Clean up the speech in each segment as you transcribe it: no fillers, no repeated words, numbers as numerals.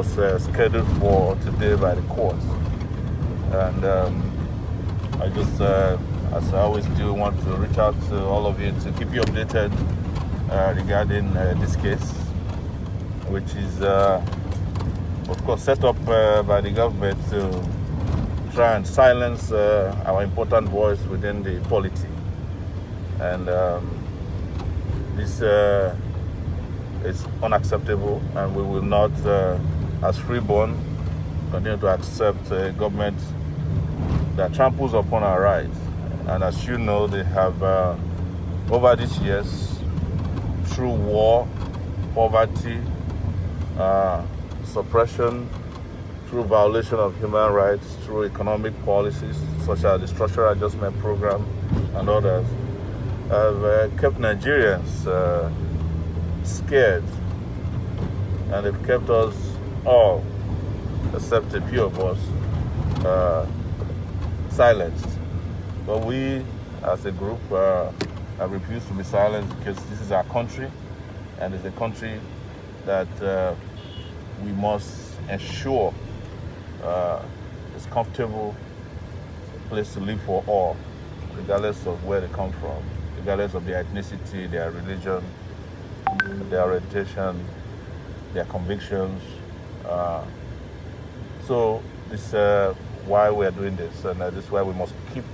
was scheduled for today by the courts. And I just, as I always do, want to reach out to all of you to keep you updated regarding this case, which is, of course, set up by the government to try and silence our important voice within the polity. And this is unacceptable, and we will not, as freeborn, continue to accept a government that tramples upon our rights. And as you know, they have, over these years, through war, poverty, suppression, through violation of human rights, through economic policies such as the Structural Adjustment Program and others, have kept Nigerians scared, and they've kept us all, except a few of us, silenced. But we, as a group, have refused to be silenced because this is our country, and it's a country that we must ensure is comfortable place to live for all, regardless of where they come from, regardless of their ethnicity, their religion, their orientation, their convictions. So this is why we are doing this, and this is why we must keep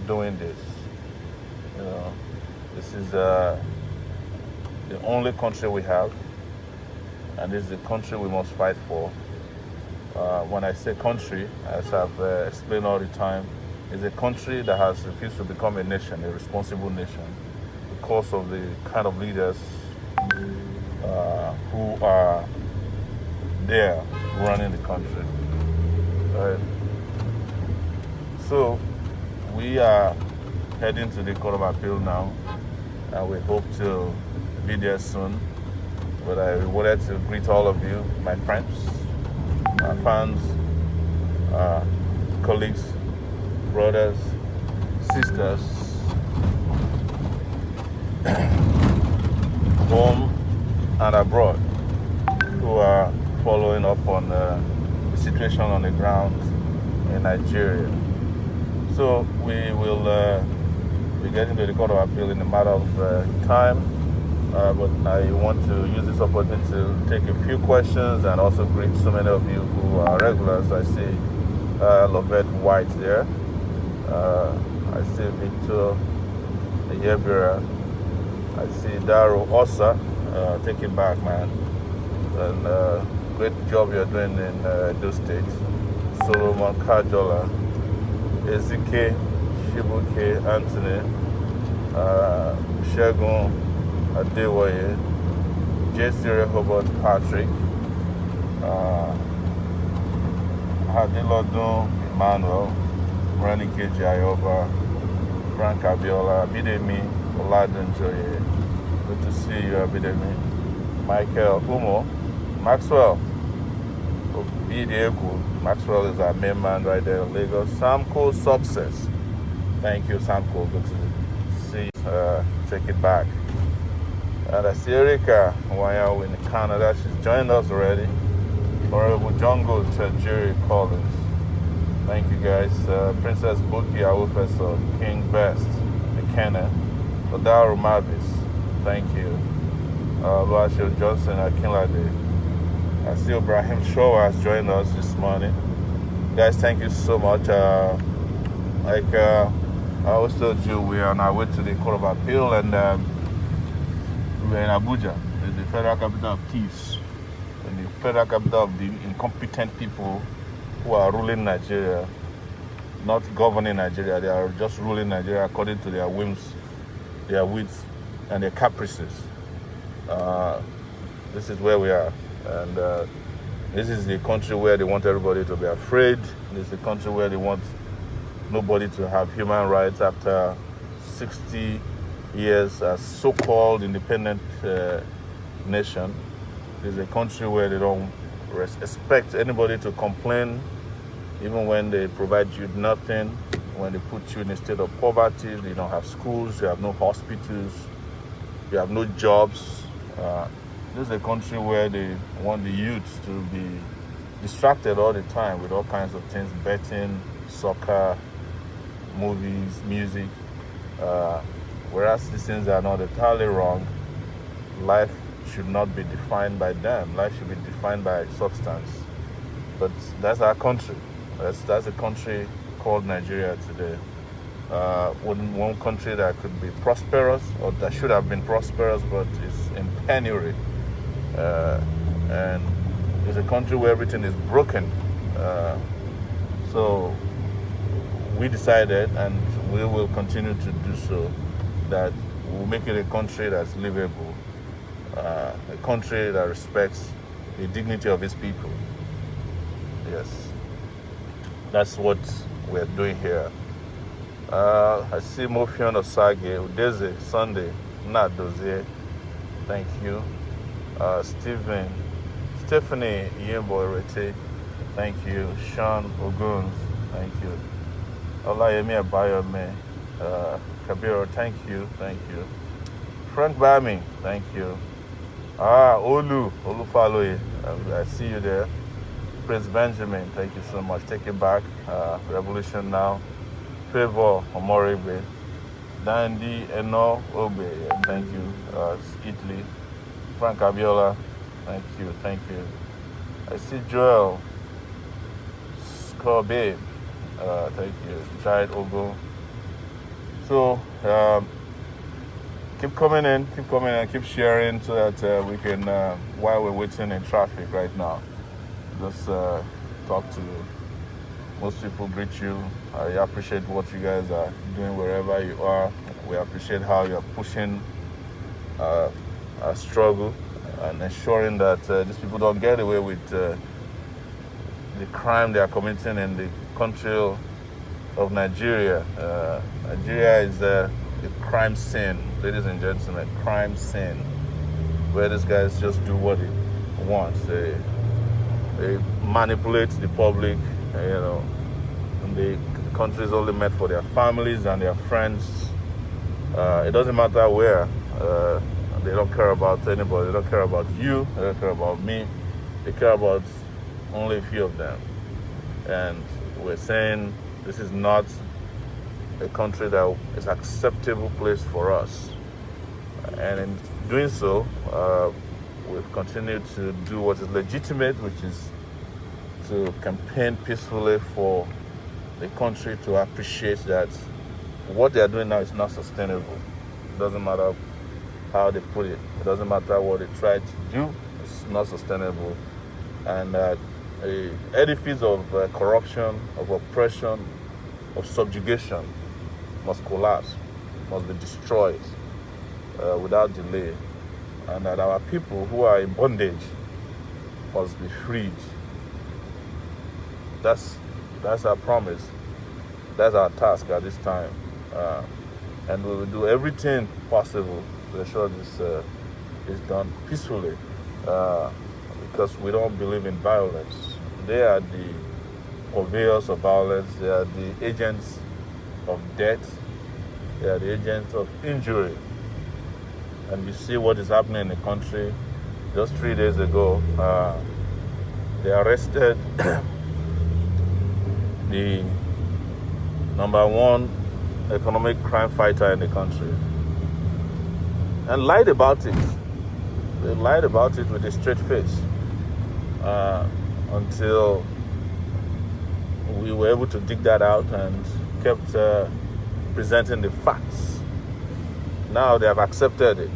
doing this. You know, this is the only country we have, and this is the country we must fight for. When I say country, as I've explained all the time, it's a country that has refused to become a nation, a responsible nation, because of the kind of leaders who are there running the country. So we are heading to the Court of Appeal now, and we hope to be there soon. But I wanted to greet all of you, my friends, my fans, colleagues, brothers, sisters, home and abroad, who are following up on the situation on the ground in Nigeria. So we will be getting to the Court of Appeal in a matter of time. But I want to use this opportunity to take a few questions and also greet so many of you who are regulars. I see Lovett White there. I see Victor Yebira. I see Daryl Osa. Take it back, man. And great job you're doing in those states. Solomon Kajola, Ezike Shibuke Anthony, Shegun Adewoye, J.C. Rehoboth Patrick, Hadilodun Emmanuel, Renike Jayoba, Frank Abiola, Abidemi Oladenjoye. Good to see you, Abidemi. Michael Umo, Maxwell Obidiegu. Maxwell is our main man right there in Lagos. Samco Success. Thank you, Samco. Good to see you. Take it back. And I see Erika Wanyao in Canada. She's joined us already. Honorable Jungle Tajiri Collins. Thank you, guys. Princess Buki Awufeso, King Best, McKenna, Odaru Mavis. Thank you. Luashio Johnson Akinlade. I see Ibrahim Showa has joined us this morning. Guys, thank you so much. I always told you, we are on our way to the Court of Appeal, and we're in Abuja. It's the federal capital of thieves, and the federal capital of the incompetent people who are ruling Nigeria, not governing Nigeria. They are just ruling Nigeria according to their whims, their wits, and their caprices. This is where we are, and this is the country where they want everybody to be afraid. This is the country where they want nobody to have human rights after 60 years as so-called independent nation. This is a country where they don't expect anybody to complain, even when they provide you nothing, when they put you in a state of poverty. You don't have schools, you have no hospitals, you have no jobs. This is a country where they want the youth to be distracted all the time with all kinds of things, betting, soccer, movies, music. Whereas these things are not entirely wrong, life should not be defined by them. Life should be defined by substance. But that's our country. That's a country called Nigeria today. One country that could be prosperous, or that should have been prosperous, but is in penury. And it's a country where everything is broken. So we decided, and we will continue to do so, that we'll make it a country that's livable, a country that respects the dignity of its people. Yes, that's what we're doing here. I see Mofion Osage, Udeze, Sunday, Nadozie, thank you. Stephanie Yembo-Rete, thank you. Sean Oguns, thank you. Olayemi Abayome, Kabiro, thank you. Frank Bami, thank you. Olufaloye, I see you there. Prince Benjamin, thank you so much. Take it back. Revolution Now. Favor Omoribe. Dandy Eno Obe, thank you. Italy. Frank Abiola, thank you. I see Joel Scorbabe, thank you. Child Ogo. So keep coming in, keep sharing so that we can, while we're waiting in traffic right now, just talk to most people, greet you. I appreciate what you guys are doing wherever you are. We appreciate how you're pushing our struggle and ensuring that these people don't get away with the crime they are committing in the country of Nigeria. Nigeria is a crime scene, ladies and gentlemen, crime scene, where these guys just do what they want. They manipulate the public, and the country is only meant for their families and their friends. It doesn't matter where. They don't care about anybody. They don't care about you. They don't care about me. They care about only a few of them. And we're saying this is not a country that is an acceptable place for us. And in doing so, we've continued to do what is legitimate, which is to campaign peacefully for the country to appreciate that what they are doing now is not sustainable. It doesn't matter how they put it. It doesn't matter what they try to do. It's not sustainable. And that a edifice of corruption, of oppression, of subjugation must collapse, must be destroyed without delay. And that our people who are in bondage must be freed. That's our promise. That's our task at this time. And we will do everything possible to ensure this is done peacefully, because we don't believe in violence. They are the purveyors of violence. They are the agents of death. They are the agents of injury. And you see what is happening in the country. Just 3 days ago, they arrested the #1 economic crime fighter in the country and lied about it. They lied about it with a straight face until we were able to dig that out and kept presenting the facts. Now they have accepted it.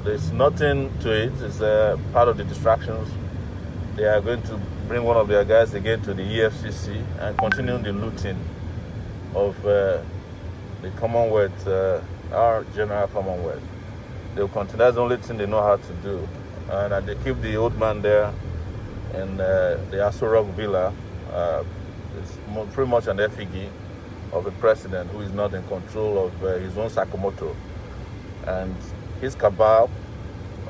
There's nothing to it. It's part of the distractions. They are going to bring one of their guys again to the EFCC and continue the looting of the Commonwealth, our general Commonwealth. They'll continue. That's the only thing they know how to do. And they keep the old man there in the Aso Rock Villa. It's pretty much an effigy of a president who is not in control of his own Sakamoto. And his cabal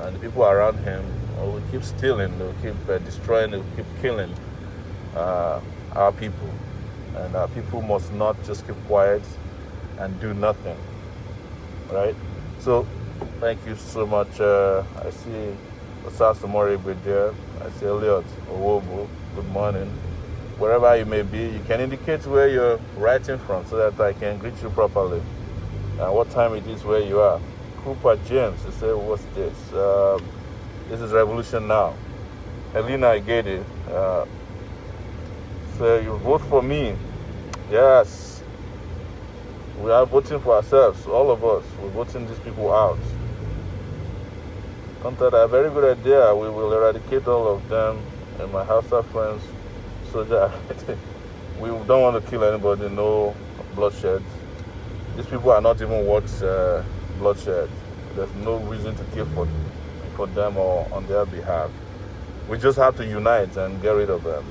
and the people around him will keep stealing, they'll keep destroying, they'll keep killing our people. And our people must not just keep quiet and do nothing, right? So, thank you so much. I see Osasomori there. I see Elliot Owobu. good morning. Wherever you may be, you can indicate where you're writing from so that I can greet you properly. And what time it is where you are. Cooper James, he said, what's this? This is Revolution Now. Helena Igede, so you vote for me. Yes. We are voting for ourselves, all of us. We're voting these people out. Contact a very good idea. We will eradicate all of them and my Hausa friends. So we don't want to kill anybody, no bloodshed. These people are not even worth bloodshed. There's no reason to kill for them or on their behalf. We just have to unite and get rid of them.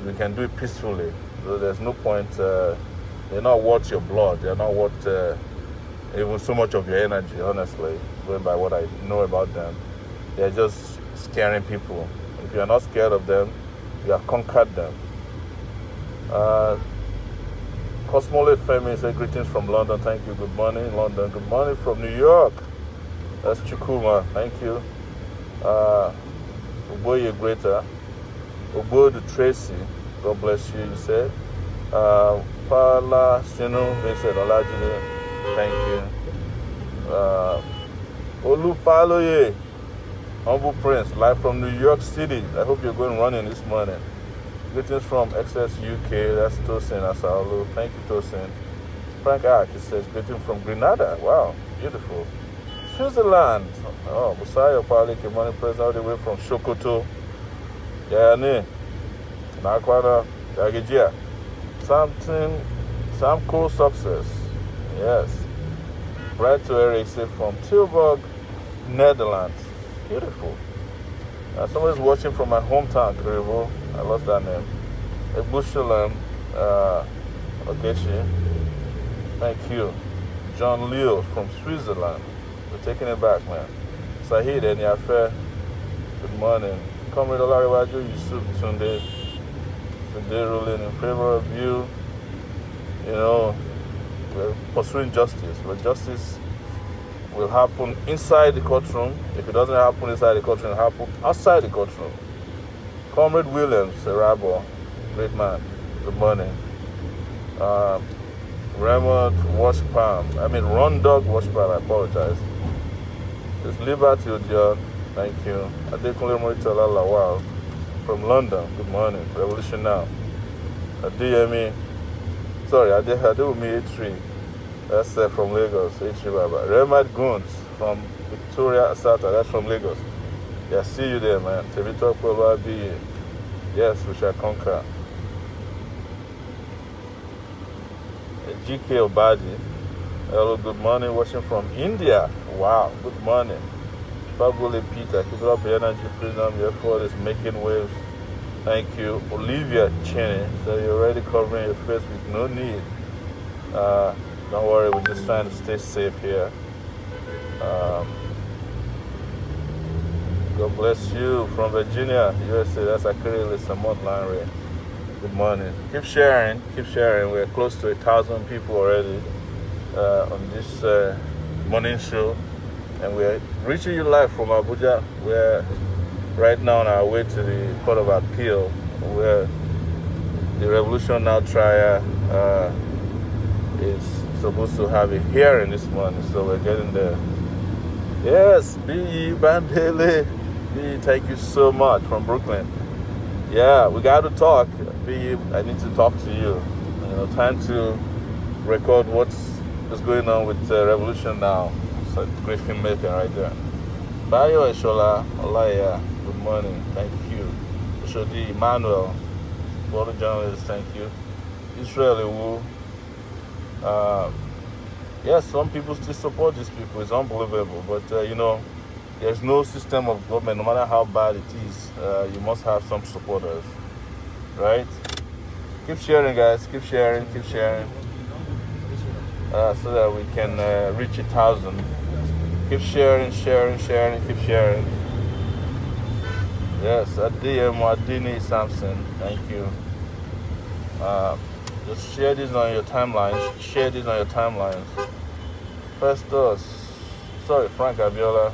We can do it peacefully. So there's no point. They're not worth your blood. They're not worth even so much of your energy, honestly, going by what I know about them. They're just scaring people. If you're not scared of them, you have conquered them. Cosmole Femi said, greetings from London. Thank you. Good morning, London. Good morning from New York. That's Chukuma. Thank you. Oboye Greater. Obodu Tracy. God bless you, you said. Pala Sinu Vincent Olajide. Thank you. Olu Faloye. Humble Prince, live from New York City. I hope you're going running this morning. Greetings from XS UK. That's Tosin Asaolu. Thank you, Tosin. Frank Ark, he says, greetings from Grenada. Wow, beautiful. Switzerland. Oh, Busayo Pali, good morning, President, all the way from Sokoto. Yani, Nakwana, Gagijia. Samco Success. Yes. Bright to Eric, say from Tilburg, Netherlands. Beautiful. Somebody's watching from my hometown, Kiribo. I lost that name. Ebushalam, Ogechi. Thank you. John Leo from Switzerland. We're taking it back, man. Sahid Enyafe. Good morning. Comrade Olariwaju Yusuf Tunde. Today ruling in favor of you. You know, we're pursuing justice. But justice will happen inside the courtroom. If it doesn't happen inside the courtroom, it'll happen outside the courtroom. Comrade Williams, Serabo, great man. Good morning. Raymond Rondog Washpalm, I apologize. It's Liberty Odion, thank you. Adekunle Moritala Lawal from London, good morning. Revolution Now. Adeyemi, Adewumi A3. That's from Lagos, H3 Baba. Remad Guns from Victoria, South, that's from Lagos. Yeah, see you there, man. Tevito Kobabi. Yes, we shall conquer. GK Obadi. Hello, good morning. Watching from India. Wow, good morning. Babule Peter, keep it up your energy, freedom. Your effort is making waves. Thank you. Olivia Cheney. So you're already covering your face with no need. Don't worry, we're just trying to stay safe here. God bless you from Virginia, USA. That's Akiri Lisamot Lanre. Good morning. Keep sharing. We're close to 1,000 people already on this morning show. And we're reaching you live from Abuja. We're right now on our way to the Court of Appeal, where the Revolution Now trial is supposed to have a hearing this morning, so we're getting there. Yes, B.E. Bandele. B.E., thank you so much from Brooklyn. Yeah, we got to talk. B.E., I need to talk to you. You know, time to record what's going on with Revolution Now. It's a great filmmaking right there. Bayo Eshola, Olaya, good morning. Thank you. Oshodi Emmanuel, photo journalist, thank you. Israel Ewu. Yes, some people still support these people. It's unbelievable. But, you know, there's no system of government, no matter how bad it is, you must have some supporters, right? Keep sharing, guys. Keep sharing. So that we can reach 1,000. Keep sharing, keep sharing. Yes, Adini Samson, thank you. Just share this on your timelines. Frank Abiola,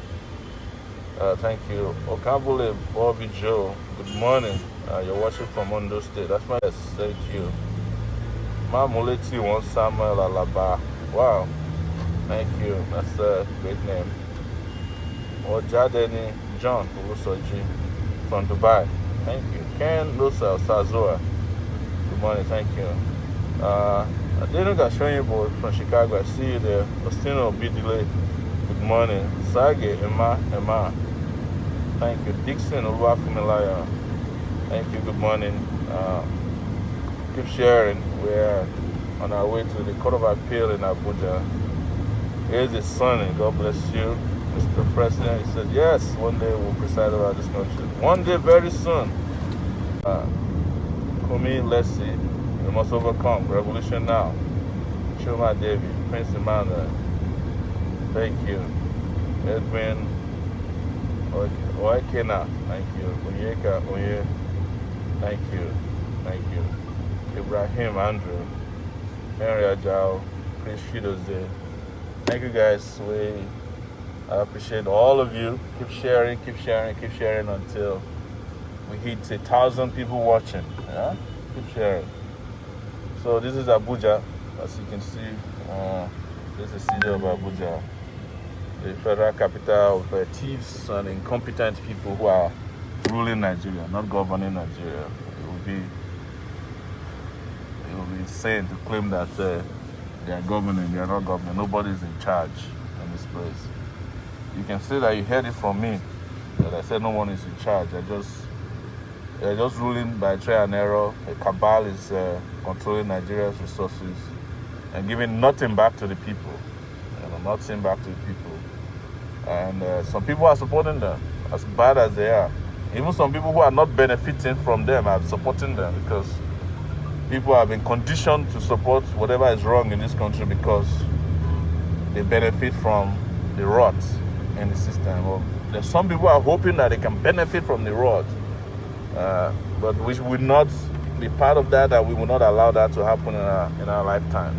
thank you. Okambule Bobby Joe, good morning. You're watching from Ondo State. That's my yes, thank you. Mamuleti wants Samuel Alaba. Wow, thank you. That's a great name. Ojadeni John Ulusoji from Dubai. Thank you. Ken Lusa Sazua. Good morning, thank you. I didn't get showing you from Chicago. I see you there. Ostino Bidile. Good morning. Sage Emma. Thank you. Dixon Oluwafumilaya. Thank you. Good morning. Keep sharing. We're on our way to the Court of Appeal in Abuja. Here's his son. God bless you, Mr. President. He said, yes, one day we'll preside over this country. One day, very soon. Kumi Leslie, we must overcome. Revolution now. Chuma David, Prince Emmanuel. Thank you. Edwin Oekena. Thank you. Onyeka Onye. Thank you. Thank you. Ibrahim Andrew. Henry Ajao. Chris Shidoze. Thank you guys. I appreciate all of you. Keep sharing until we hit 1,000 people watching. Yeah? Keep sharing. So this is Abuja, as you can see. This is the city of Abuja, the federal capital of thieves and incompetent people who are ruling Nigeria, not governing Nigeria. It will be insane to claim that they are governing. They are not governing. Nobody's in charge in this place. You can say that you heard it from me, that I said no one is in charge. They're just ruling by trial and error. A cabal is controlling Nigeria's resources and giving nothing back to the people. Nothing back to the people. And some people are supporting them, as bad as they are. Even some people who are not benefiting from them are supporting them, because people have been conditioned to support whatever is wrong in this country because they benefit from the rot in the system. Well, there's some people who are hoping that they can benefit from the rot, but we will not be part of that, and we will not allow that to happen in our lifetime.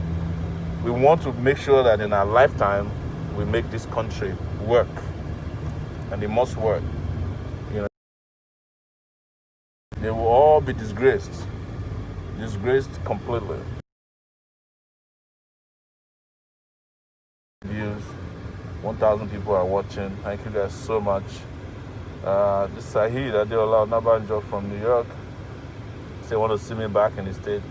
We want to make sure that in our lifetime we make this country work, and it must work. They will all be disgraced completely. Views, 1,000 people are watching. Thank you guys so much. This is Sahid Adeola Nabanjo from New York. They want to see me back in the state.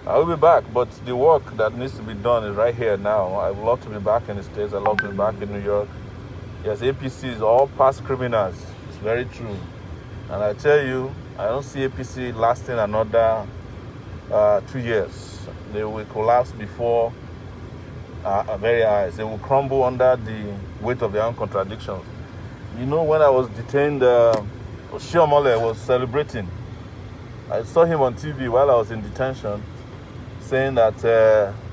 I will be back, but the work that needs to be done is right here now. I would love to be back in the States. I love to be back in New York. Yes, APC is all past criminals. It's very true. And I tell you, I don't see APC lasting another 2 years. They will collapse before our very eyes. They will crumble under the weight of their own contradictions. You know, when I was detained, Oshiomhole was celebrating. I saw him on TV while I was in detention, saying that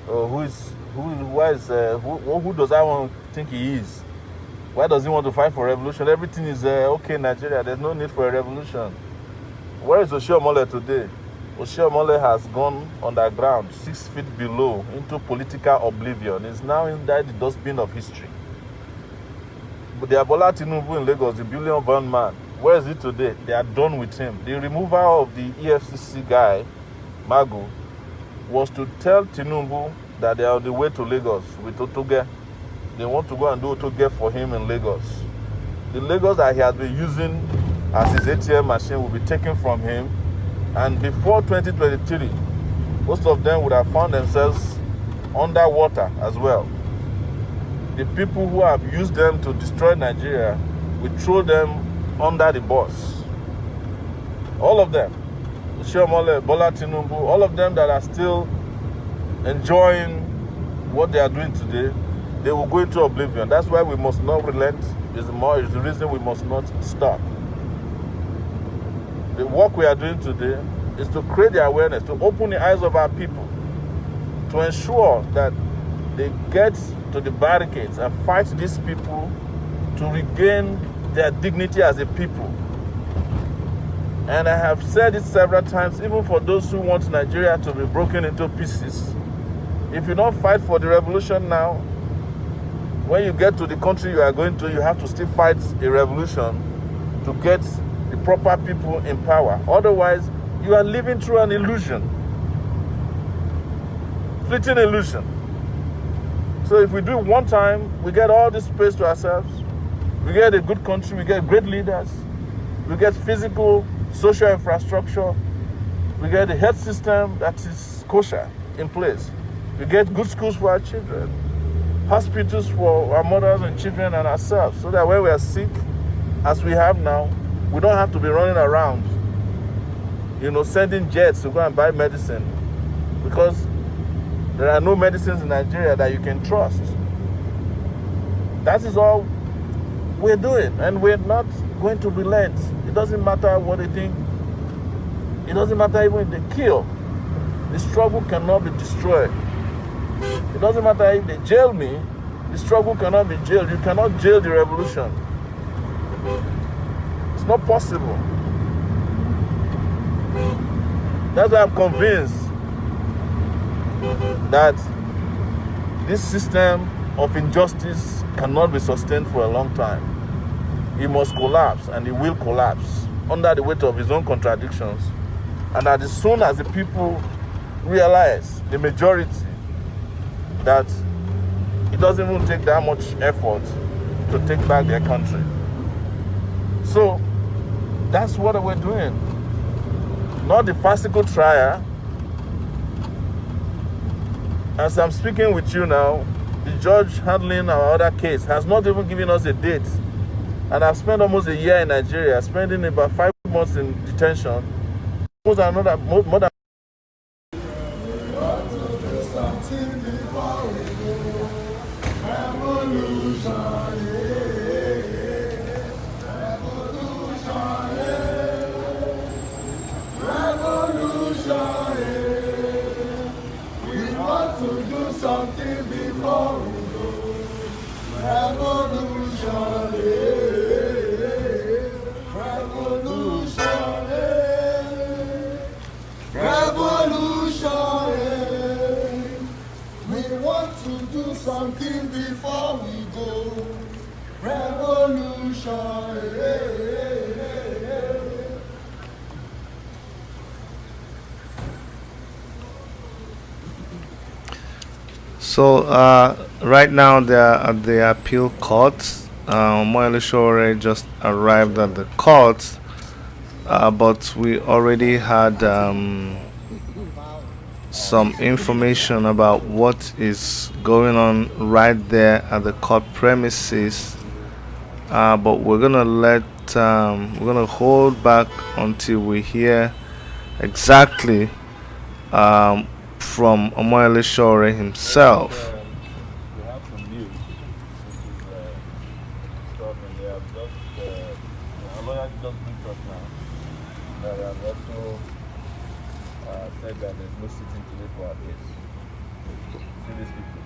who does I want to think he is? Why does he want to fight for revolution? Everything is okay in Nigeria. There's no need for a revolution. Where is Oshiomhole today? Oshiomhole has gone underground, 6 feet below, into political oblivion. He's now inside the dustbin of history. But the Bola Tinubu in Lagos, the billion-born man, where is he today? They are done with him. The removal of the EFCC guy, Magu, was to tell Tinubu that they are on the way to Lagos with Otoge. They want to go and do Otoge for him in Lagos. The Lagos that he has been using as his ATM machine will be taken from him. And before 2023, most of them would have found themselves underwater as well. The people who have used them to destroy Nigeria will throw them under the bus. All of them. Oshiomhole, Bola Tinubu, all of them that are still enjoying what they are doing today, they will go into oblivion. That's why we must not relent. It's the reason we must not stop. The work we are doing today is to create the awareness, to open the eyes of our people, to ensure that they get to the barricades and fight these people to regain their dignity as a people. And I have said it several times, even for those who want Nigeria to be broken into pieces, if you don't fight for the revolution now, when you get to the country you are going to, you have to still fight a revolution to get the proper people in power. Otherwise, you are living through an illusion. Fleeting illusion. So if we do it one time, we get all this space to ourselves. We get a good country, we get great leaders, we get physical, social infrastructure, we get a health system that is kosher in place. We get good schools for our children, hospitals for our mothers and children and ourselves, so that when we are sick, as we have now, we don't have to be running around, sending jets to go and buy medicine, because there are no medicines in Nigeria that you can trust. That is all we're doing, and we're not going to relent. It doesn't matter what they think. It doesn't matter even if they kill. The struggle cannot be destroyed. It doesn't matter if they jail me. The struggle cannot be jailed. You cannot jail the revolution. It's not possible. That's why I'm convinced that this system of injustice cannot be sustained for a long time. It must collapse, and it will collapse under the weight of its own contradictions. And as soon as the people realize, the majority, that it doesn't even take that much effort to take back their country. So that's what we're doing. Not the farcical trial. As I'm speaking with you now, the judge handling our other case has not even given us a date. And I've spent almost a year in Nigeria, spending about 5 months in detention. More than something before we go. Revolution, revolution, revolution. We want to do something before we go. Revolution. So right now they are at the appeal court. Moile Sowore just arrived at the court, but we already had some information about what is going on right there at the court premises. But we're gonna hold back until we hear exactly from Moile Sowore himself. We have some news, which is stuff, and they have just, our lawyer just briefed us now that they have also said that there's no sitting today for our case. See these people.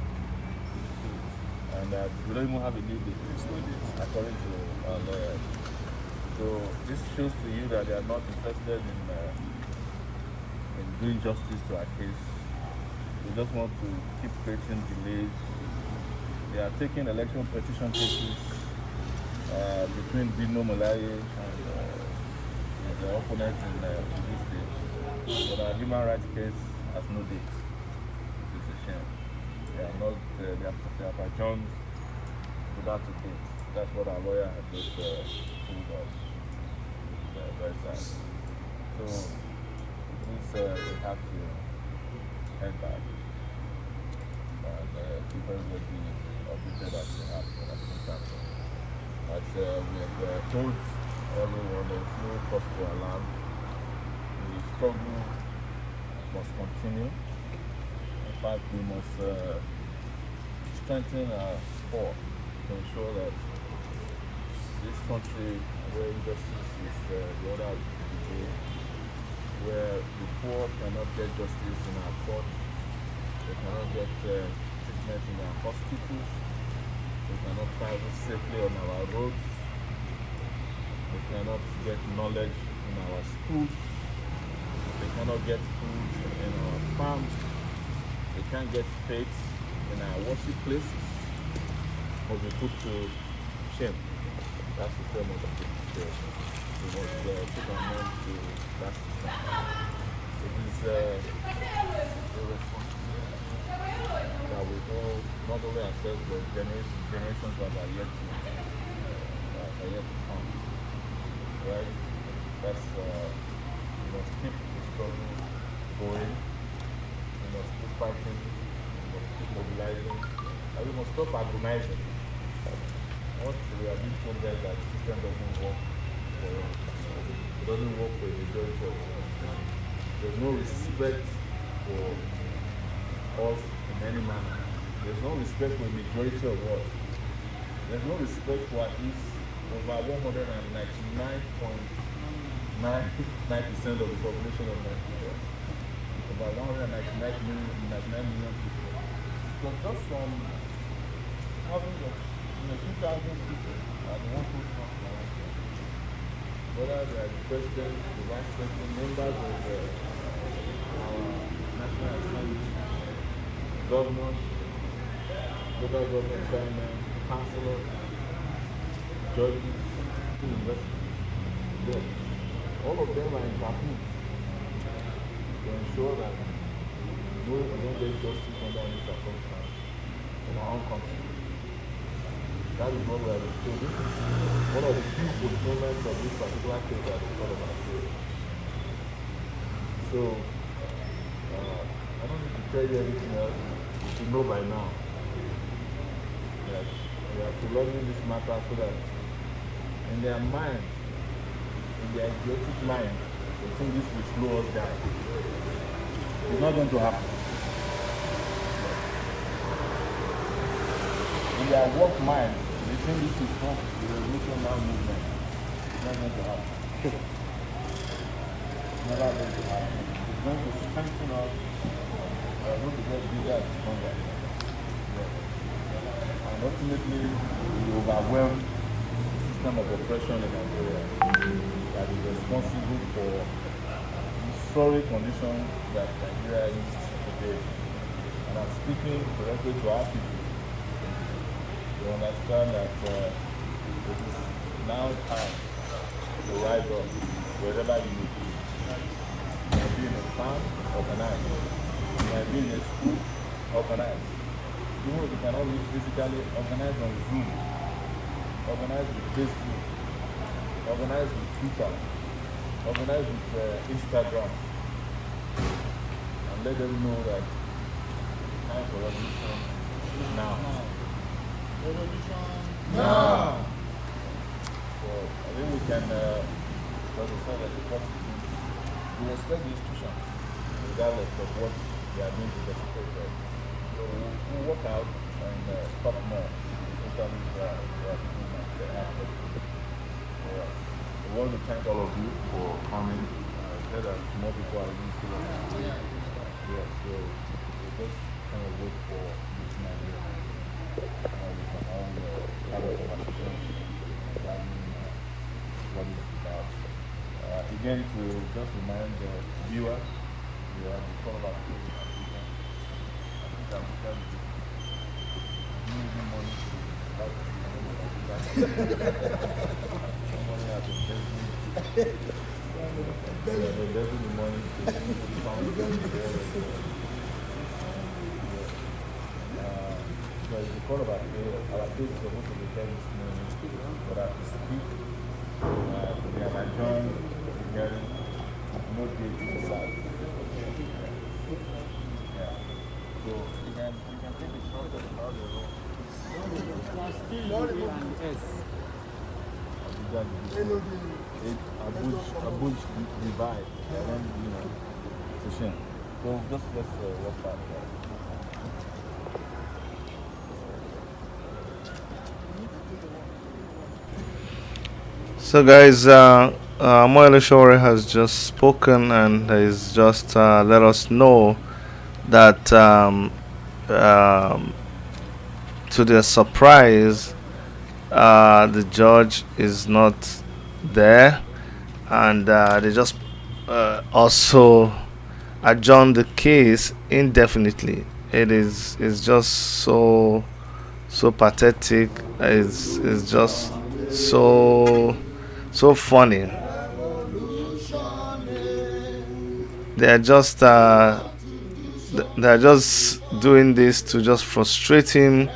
And that we don't even have a new date, according to our lawyer. So this shows to you that they are not interested in doing justice to our case. They just want to keep creating delays. They are taking election petition cases between Bino Malaye and the opponent in this state. But our human rights case has no date. It's a shame. They are not. They are adjourned without a date. That's what our lawyer has just told us. It's very sad. So we have to head back and keep everybody updated as they have when things happen. As we have told everyone, there is no cause for alarm. The struggle must continue. In fact, we must strengthen our core to ensure that this country, where injustice is the order of the day, where the poor cannot get justice in our court, they cannot get treatment in our hospitals, they cannot travel safely on our roads, they cannot get knowledge in our schools, they cannot get food in our farms, they can't get faith in our worship places, must be put to shame. That's the term of the situation. we must put an end to that system. It is a responsibility that we all not only assess the generations that are yet to come. Right? That's we must keep the struggle going. We must keep fighting. We must keep mobilizing. And we must stop agonizing. Once we are being told that the system doesn't work for us, it doesn't work for a majority of us. There's no respect for us in any manner. There's no respect for a majority of us. There's no respect for at least over 199.99% of the population of Nigeria. About 199 million people. So just from thousands of 2,000 people are the ones who come to our country. Whether they are the president, the vice president, members of our national assembly, governors, local government chairmen, councillors, judges, universities. All of them are in cahoots to ensure that we don't get justice under any circumstance in our own country. That is what we are doing. So this is one of the key postponements of this particular case that is all about today. So I don't need to tell you anything else. You should know by now that we are prolonging this matter so that in their mind, in their idiotic mind, they think this will slow us down. It's not going to happen. In their work mind, they think this is not the revolution now movement. It's not going to happen. It's never going to happen. It's going to strengthen us. We are going to get bigger and stronger. And ultimately, we overwhelm the system of oppression in Nigeria that is responsible for the sorry condition that Nigeria is today. And I'm speaking directly to our people. To understand that it is now time to rise up wherever you may be. You might be in a farm, organized. You might be in a school, organized. Even if you cannot meet physically, organize on Zoom, organize with Facebook, organize with Twitter, organize with Instagram, and let them know that time for revolution is now. Revolution now! So I think we can, as I said, as a prosecution, we respect the institution regardless of what they are doing to the security. So we'll work out and stop more, especially we are people like the athletes. We want to thank all of you for coming. I said that more people are going to see us. Yeah, so we'll just kind of wait for this Nigeria. We can all have a conversation regarding what it's about. Again, to just remind the viewers, we have the call of Africa. I think Africa is using money to start somebody has invested the money to found so it's the call of our faith is supposed to be very small, but as we speak, we are adjourned to hearing no date inside. Yeah. So you can take a shot of how the road. Abuj divide, and then, session. So just let's work out. So, guys, Sowore has just spoken and has just let us know that to their surprise, the judge is not there, and they just also adjourn the case indefinitely. It's just so pathetic. It's just so funny. They are just doing this to just frustrate him.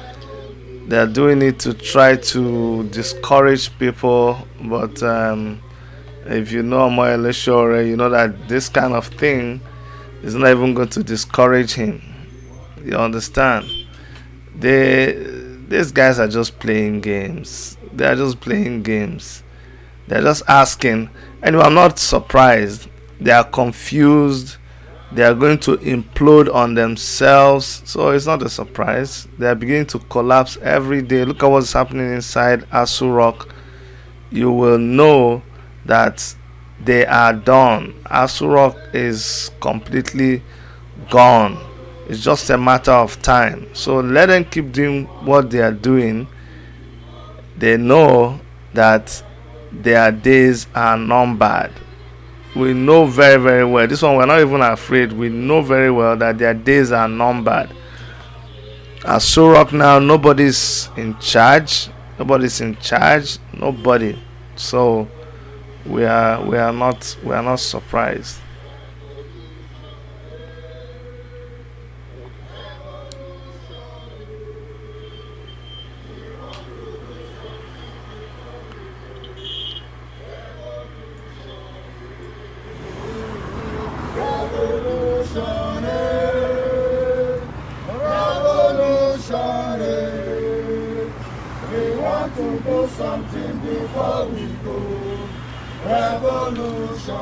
They are doing it to try to discourage people. But if you know Omoyele Sowore, you know that this kind of thing is not even going to discourage him. You understand? These guys are just playing games. They are just playing games. They're just asking. Anyway, I'm not surprised. They are confused. They are going to implode on themselves. So it's not a surprise. They are beginning to collapse every day. Look at what's happening inside Asu Rock. You will know that they are done. Asu Rock is completely gone. It's just a matter of time. So let them keep doing what they are doing. They know that their days are numbered. We know very, very well. This one, we're not even afraid. We know very well that their days are numbered. At Sorok now, nobody's in charge. Nobody's in charge. Nobody. So we are not surprised. To do something before we go. Revolution,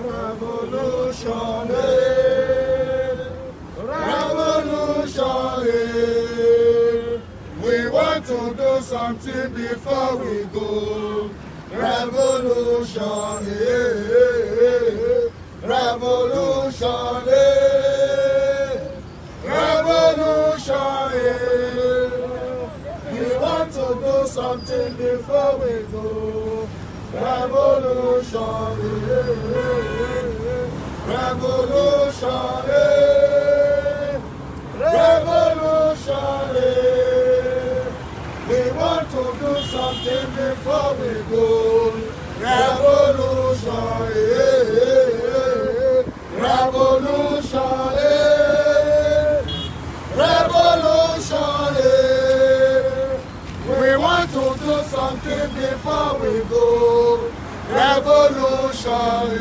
revolution, revolution. We want to do something before we go. Revolution, revolution, revolution. We want to do something before we go. Revolution, revolution, revolution. We want to do something before we go. Revolution, revolution, revolution. We want to do something before we go. Revolution,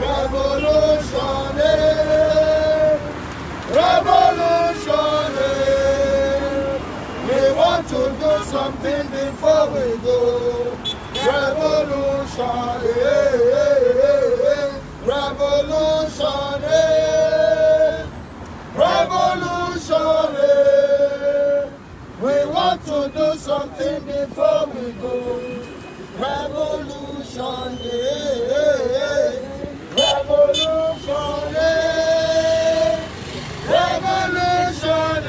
revolution, revolution. We want to do something before we go. Revolution, revolution, revolution. We want to do something before we go. Revolution, revolution, revolution.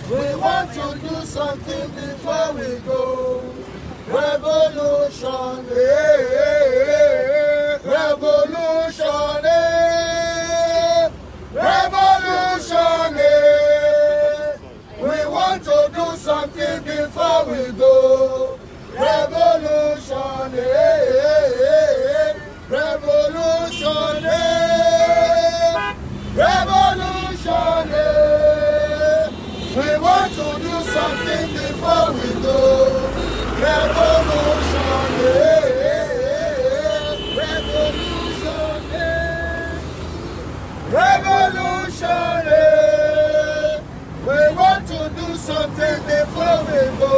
We want to do something before we go. Revolution, revolution, revolution. We want to do something before we go. Revolution, revolution, revolution. We want to do something before we go. Revolution, revolution, revolution. We want to do something before we go.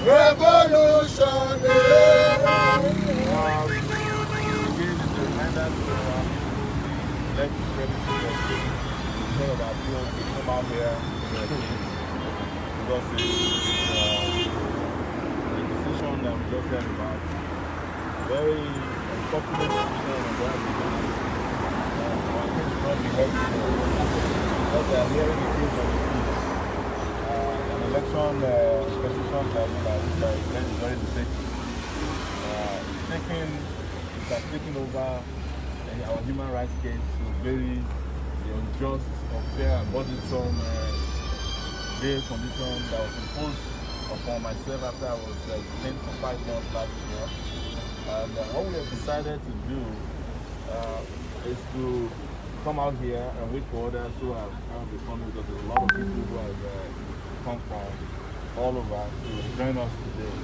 Revolution. Because the decision that we just heard about, very unpopular decision on that. Our case will not be helpful because they are hearing the case of the peace. An election petition that is very mistaken. It has taken over our human rights case to very unjust, unfair, and burdensome bail condition that was imposed upon myself after I was detained for 5 months last year. And what we have decided to do is to come out here and wait for others who have become, because there's a lot of people who have come from all over to join us today.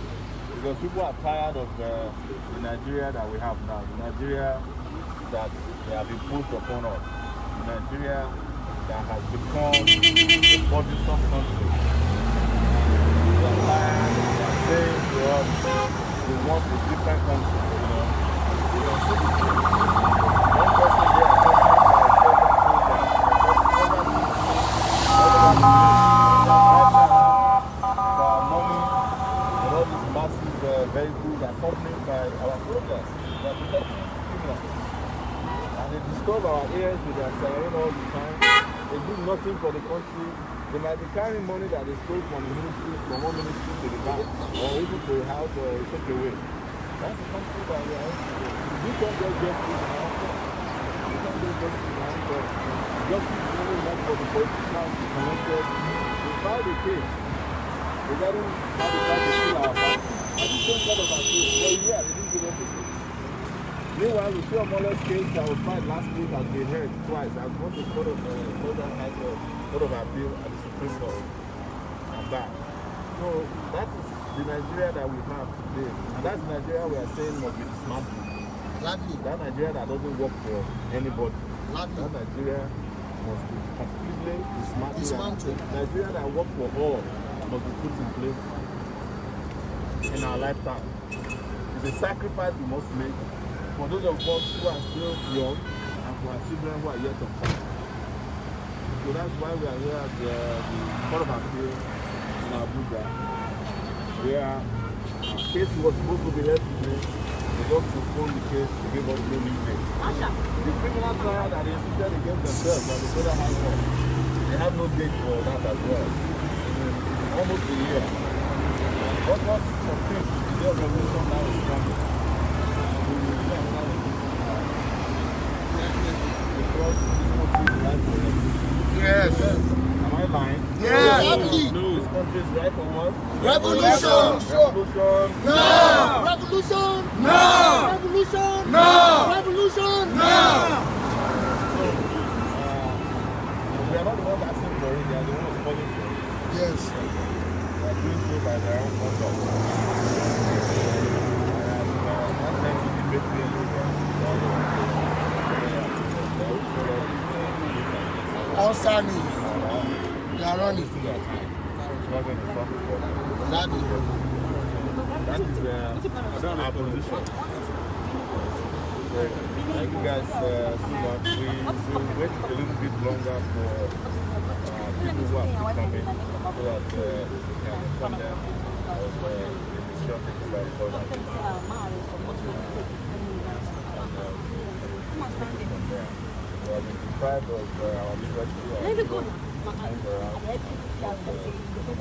Because people are tired of the Nigeria that we have now, the Nigeria that they have imposed upon us, the Nigeria that has become a burdensome country. We are tired, they are saying to us, we want a different country, you know. We can see the truth. One person there accompanied by several soldiers, for our money, and all these massive vehicles accompanied by our soldiers. They are protecting criminals. And they disturb our ears with their siren all the time. They do nothing for the country. They might be carrying money that they stole from the ministry, from one ministry to the bank, or even to a house or a take away. That's the country that we are in. We can't get justice now. We can't get justice now, but justice is only not for the politicians to connected. We filed a case regarding how they try to steal our bank. And this same part of our case, for a year, they didn't give us a case. Meanwhile, the Pure Moller's case that was filed last week has been heard twice. I've gone to the Court of Appeal at the Supreme Court and back. So that is the Nigeria that we have today. And that's the Nigeria we are saying must be dismantled. That Nigeria that doesn't work for anybody. That Nigeria must be completely dismantled. Nigeria that works for all must be put in place in our lifetime. It's a sacrifice we must make for those of us who are still young and for our children who are yet to come. So that's why we are here at the Court of Appeal in Abuja, where our case was supposed to be left today. They just postponed the case to give us no new date. The criminal trial that they instituted against themselves by the Federal High Court, they have no date for that as well. Almost a year. What was complete, the day of revolution now is coming. Yes. Am I lying? Yes. No. This country is right for what? Revolution. Revolution. No. Revolution. No. Revolution. No. Revolution. No. So, we are not the ones asking for it, they are the ones calling for it. Yes. They are doing so by their own conduct. Not trying to debate me anywhere. Answer me. They are running. That is our position. So, thank you guys so much. We will wait a little bit longer for people who are still coming so that we can inform them of the instructions by the court. We have been deprived of our liberty. One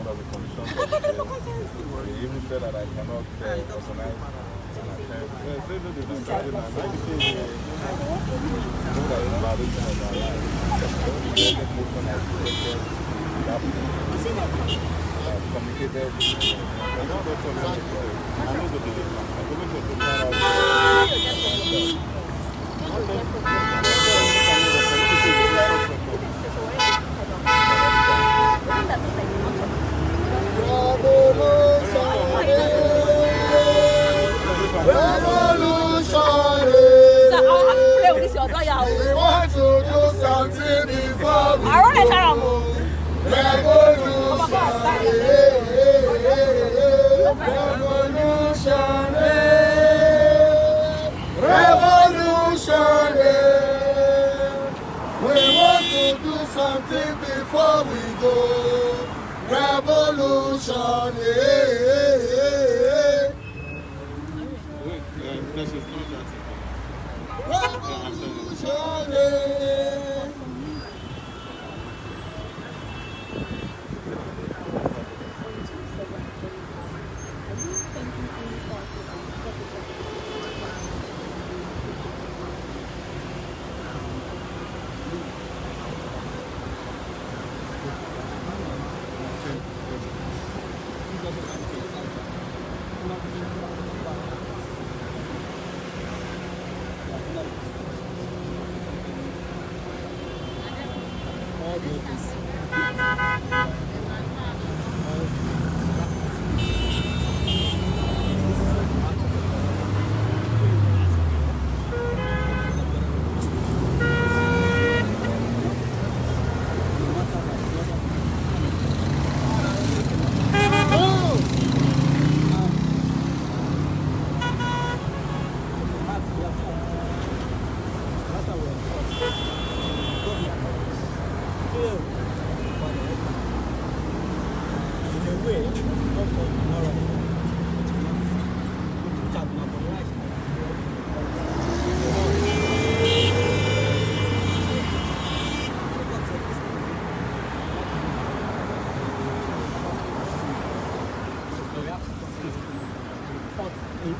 of the conditions of the jail. They even said that I cannot organize an attempt. Say no, they don't say that. Like you say, know that it's a violation of our lives. When the government motion has rejected that communicated. I know that's what I'm saying. I know the position. I believe the position. We want to do something before we Revolution. We want to do something before we go. Revolution.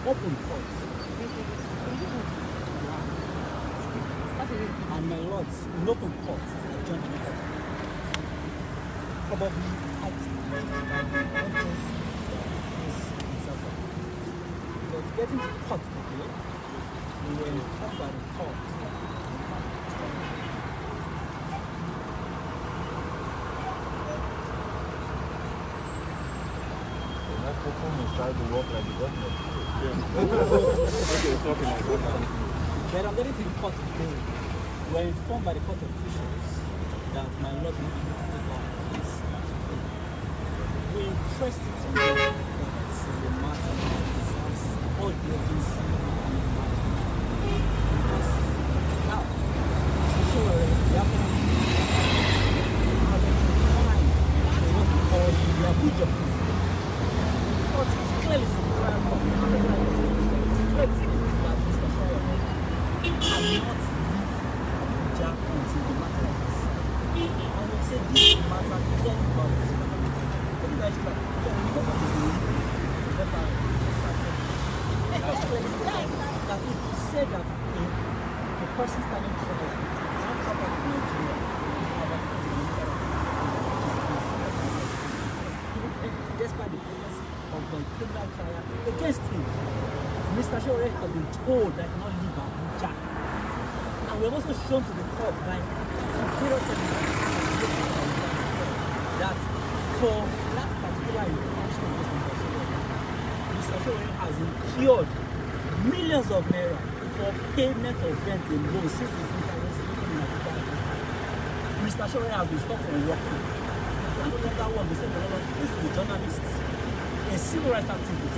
Open court. And my lords, in open court, judgment court. Probably but getting to court today, we were informed by the court. Try to work like the government. But I'm getting to the court today. We were informed by the court officials that my lord will need to take on this. We impressed it on them that this is a matter that deserves all the urgency and the matter. Now, Sowore, we have been trying to what we call the Abuja principle. But it's clearly some crime of the African clearly that Mr. Sowore cannot leave Abuja until the matter is decided. And we say this matter clearly about this matter. What is that? We know what is let us clearly state that if you say that a person standing trial is not proper in Nigeria, despite the presence of the criminal trial against him, Mr. Sowore has been told that he cannot leave Abuja. And we have also shown to the court by computer that for that particular infraction against Mr. Sowore has incurred millions of naira for payment of rent alone since his interest in Abuja. Mr. Sowore has been stopped from working. I no longer want to say this is a journalist, a civil rights activist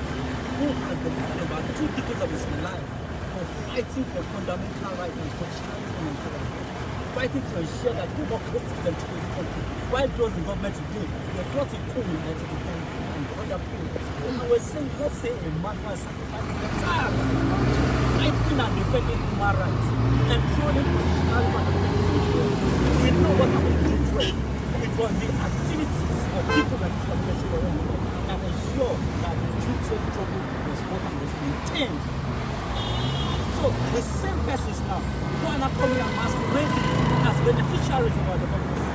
who has dedicated about 2 decades of his life for fighting for fundamental rights and constitutionality in Nigeria, fighting to ensure that democracy is enshrined in the country. While those in government today, they brought a coup in 1910 and other coups. And we're saying, let's say a man who has sacrificed his entire life, fighting and defending human rights, and throwing constitutionality and democracy. We know what happened to Detroit. It was the activities of people like Mr. Sowore that ensured that the true trade trouble was fought and was maintained. So the same persons now who are now coming and masquerading as beneficiaries of our democracy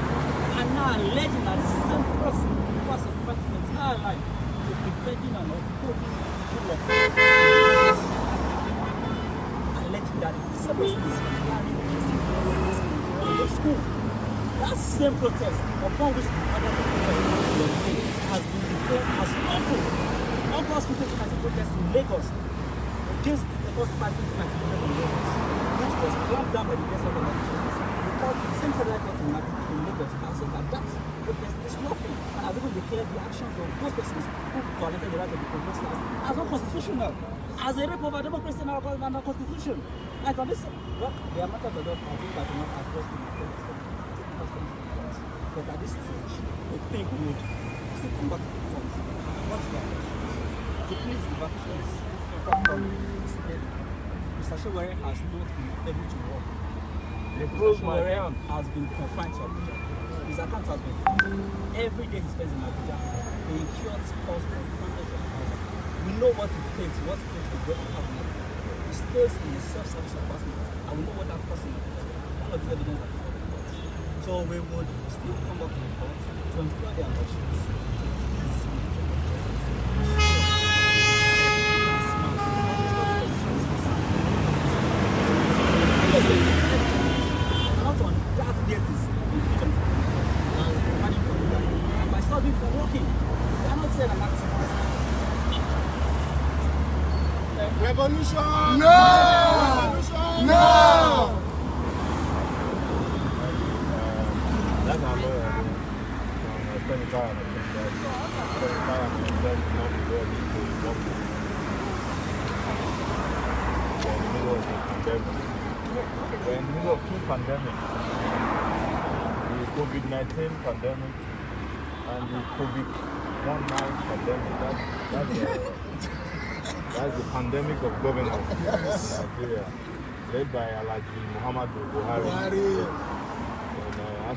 are now alleging that the same person who has sacrificed his entire life to defending and upholding the rule of law, alleging that the same person is planning the school. That same protest upon which the other people has been declared as lawful. Unconstitutional as a protest in Lagos against the constitutional protest in Lagos, which was clamped down by the rest of the elections. The same federal court in Lagos has said that that protest is lawful and has even declared the actions of those persons who violated the right of the protesters as unconstitutional, as a rape of our democracy and our constitution. And on this, well, there are matters of that I think that will not address the protest. But at this stage, we think we would still come back to the point. What's that? To please the vacations from state, Mr. Sowore has not been able to work. Mr. Sowore has been confined to Abuja. His account has been frozen. Every day he spends in Abuja. He incurs costs of hundreds of thousands. We know what it takes to get to have money. He stays in a self-service apartment, and we know what that costs him. All of these evidence are before the court. So we would still come back to the court to employ their options. Not on that basis in future. Revolution! No! Revolution! No! That's our lawyer. Technical and we're in the middle of two pandemics. The COVID-19 pandemic and the COVID-19 pandemic. That's the pandemic of governance in Nigeria, led by Alhaji Muhammadu Buhari.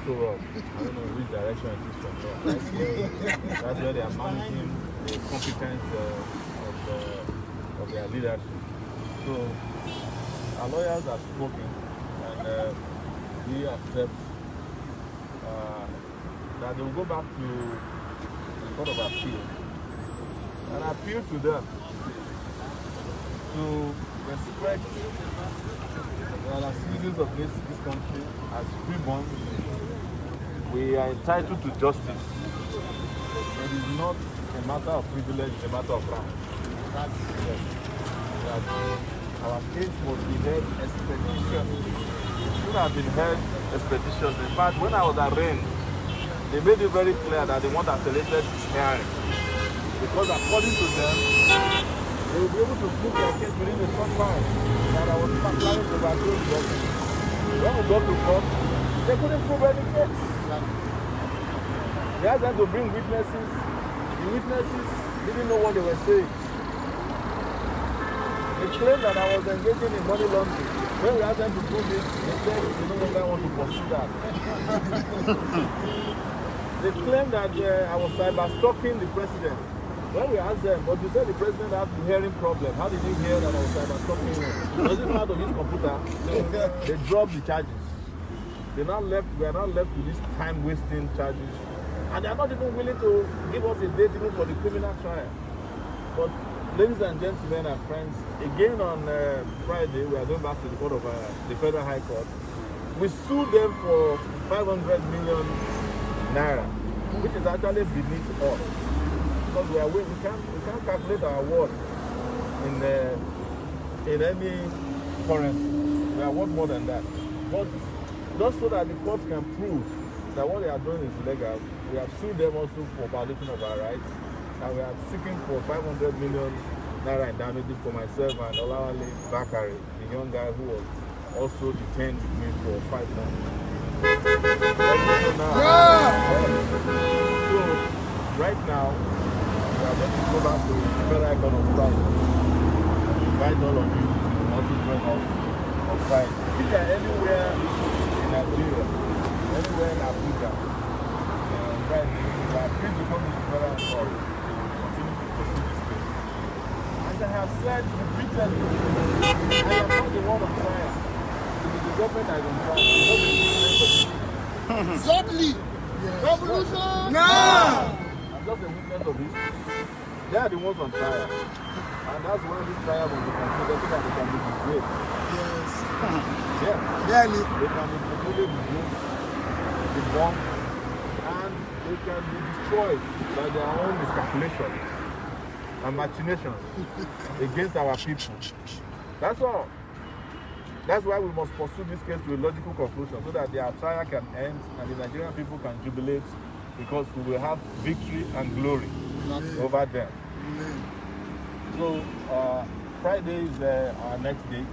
Sowore. I don't know which direction it is from there. That's where they are managing the competence of their leadership. So our lawyers have spoken, and we accept that they will go back to the Court of Appeal and appeal to them to respect as citizens of this country, as freeborn. We are entitled to justice. It is not a matter of privilege, it's a matter of right. Yes. That our case must be heard expeditiously. It should have been heard expeditiously. In fact, when I was arraigned, they made it very clear that they want accelerated hearing. Because according to them, they will be able to prove their case within the short time that I was planning to overthrow the government. When we got to court, they couldn't prove any case. They asked them to bring witnesses. The witnesses didn't know what they were saying. They claimed that I was engaging in money laundering. When we asked them to prove it, they said they no longer want to pursue that. They claimed that I was cyber stalking the president. When we asked them, but you said the president had a hearing problem. How did he hear that I was cyber stalking him? Does it know how to use computer? They dropped the charges. We are now left with these time-wasting charges. And they are not even willing to give us a date even for the criminal trial. But ladies and gentlemen and friends, again on Friday, we are going back to the court of the Federal High Court. We sued them for 500 million naira, which is actually beneath us. Because we can't calculate our worth in any currency. We are worth more than that. But just so that the court can prove that what they are doing is illegal, we have sued them also for violation of our rights, and we are seeking for 500 million naira in damages for myself and Olawale Bakari, the young guy who was also detained with me for 5 months. So right now, we are going to go back to the Federal Court of Friday. I invite all of you to also join us on Friday. If you are anywhere in Nigeria, anywhere in Abuja, right, we are free to come to the Federal Court to continue to pursue this case. As I have said repeatedly, I am not the one on trial. It is the government that is on trial. Exactly! Revolution! No! I'm just a witness of this. They are the ones on trial. And that's when this trial will be concluded so that they can be disgraced. Yes. Yes. Really? They can be completely disgraced, debunked, and they can be destroyed by their own miscalculation and machinations against our people. That's all. That's why we must pursue this case to a logical conclusion so that their trial can end and the Nigerian people can jubilate because we will have victory and glory over them. So Friday is our next date.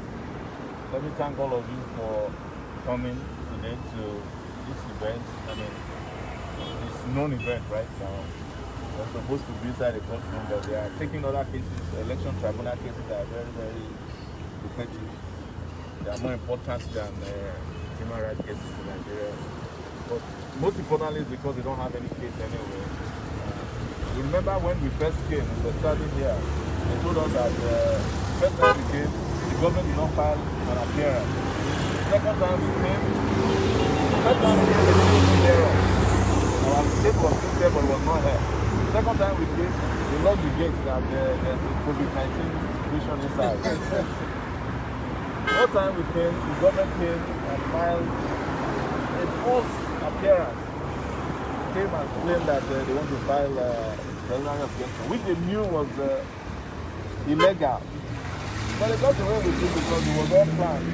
Let me thank all of you for coming today to this event. I mean, it's a known event right now. We're supposed to be inside the courtroom, but they are taking other cases, election tribunal cases that are very, very lucrative. They are more important than human rights cases in Nigeria. But most importantly is because they don't have any case anyway. You remember when we first came, we were starting here, they told us that first time we came, the government did not file an appearance. Second time we came, first time we came, they didn't hear us. Our case was still there, but it was not here. Second time we came, they locked the gates that there's a COVID-19 situation inside. Third time we came, the government came and filed a false appearance. Came and claimed that they want to file preliminary objection, which they knew was illegal. But it got away with it because it was all planned.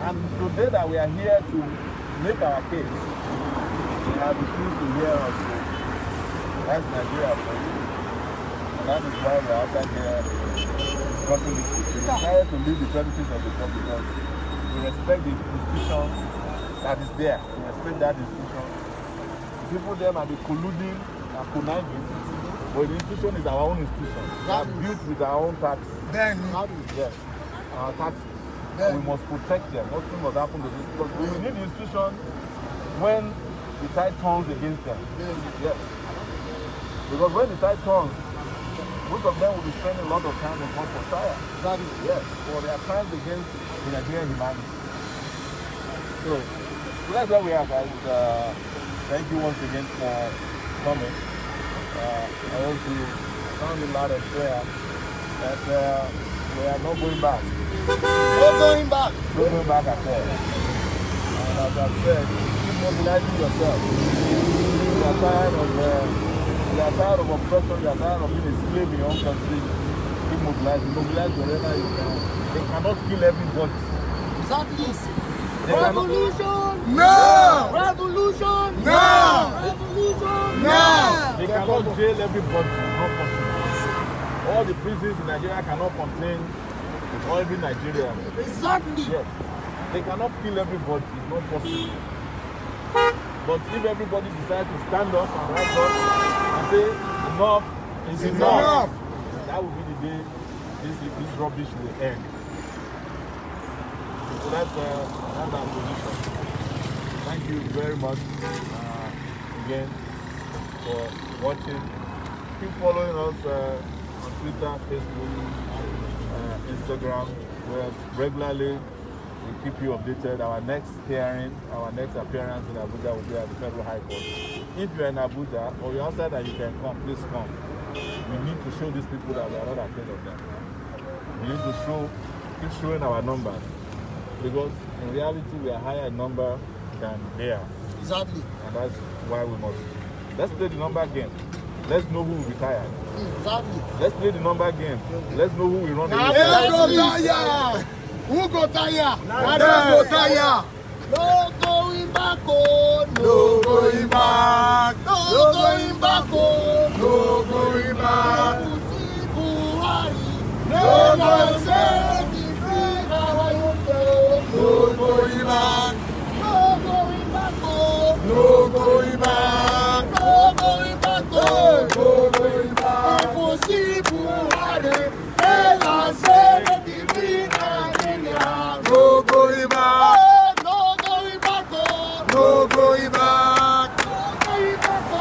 And today that we are here to make our case, they have refused to hear us. That's Nigeria for you. And that is why we're outside here discussing this. We decided to leave the premises of the club because we respect the institution that is there. We respect that institution. The people there might be colluding and conniving, but the institution is our own institution. We are built with our own tax. Then, Yes, our taxes. And we must protect them. Nothing must happen to this because we need the institution when the tide turns against them. Yes. Because when the tide turns, most of them will be spending a lot of time in court for trial. Yes, for their crimes against the Nigerian humanity. So that's where we are, guys. Thank you once again for coming. I want to sound a lot of prayer that we are not going back. no going back. No going back at all. And as I've said, keep mobilizing yourself. We are tired of oppression, we are tired of being a slave in your own country. Keep mobilizing. Mobilize wherever you can. They cannot kill everybody. Exactly. Revolution! No! Revolution! No! Revolution! No! They cannot jail everybody. It's not possible. All the prisons in Nigeria cannot contain every Nigerian. Exactly. Yes. They cannot kill everybody. It's not possible. But if everybody decides to stand up and rise up and say enough is enough, that will be the day this rubbish will end. So that's our position. Thank you very much again for watching. Keep following us on Twitter, Facebook, Instagram, where regularly we keep you updated. Our next hearing, our next appearance in Abuja will be at the Federal High Court. If you're in Abuja or you're outside and you can come, please come. We need to show these people that we are not afraid of them. We need to keep showing our numbers. Because in reality, we are higher in number than they are. Exactly. And that's why we must. Let's play the number game. Let's know who will be tired. Exactly. Let's play the number game. Let's know who will run away. Let's go tire. Who go tire? Let's go tire. No going back, oh, No going back. no going back, oh, No going back. Buhari, No no going say the free our youth, No going back. no going back, oh, No going back. no going back, oh. No going back. Fosi Buhari, ela say the free Nigeria. No going back. No going back, oh, No going back. no going back, oh.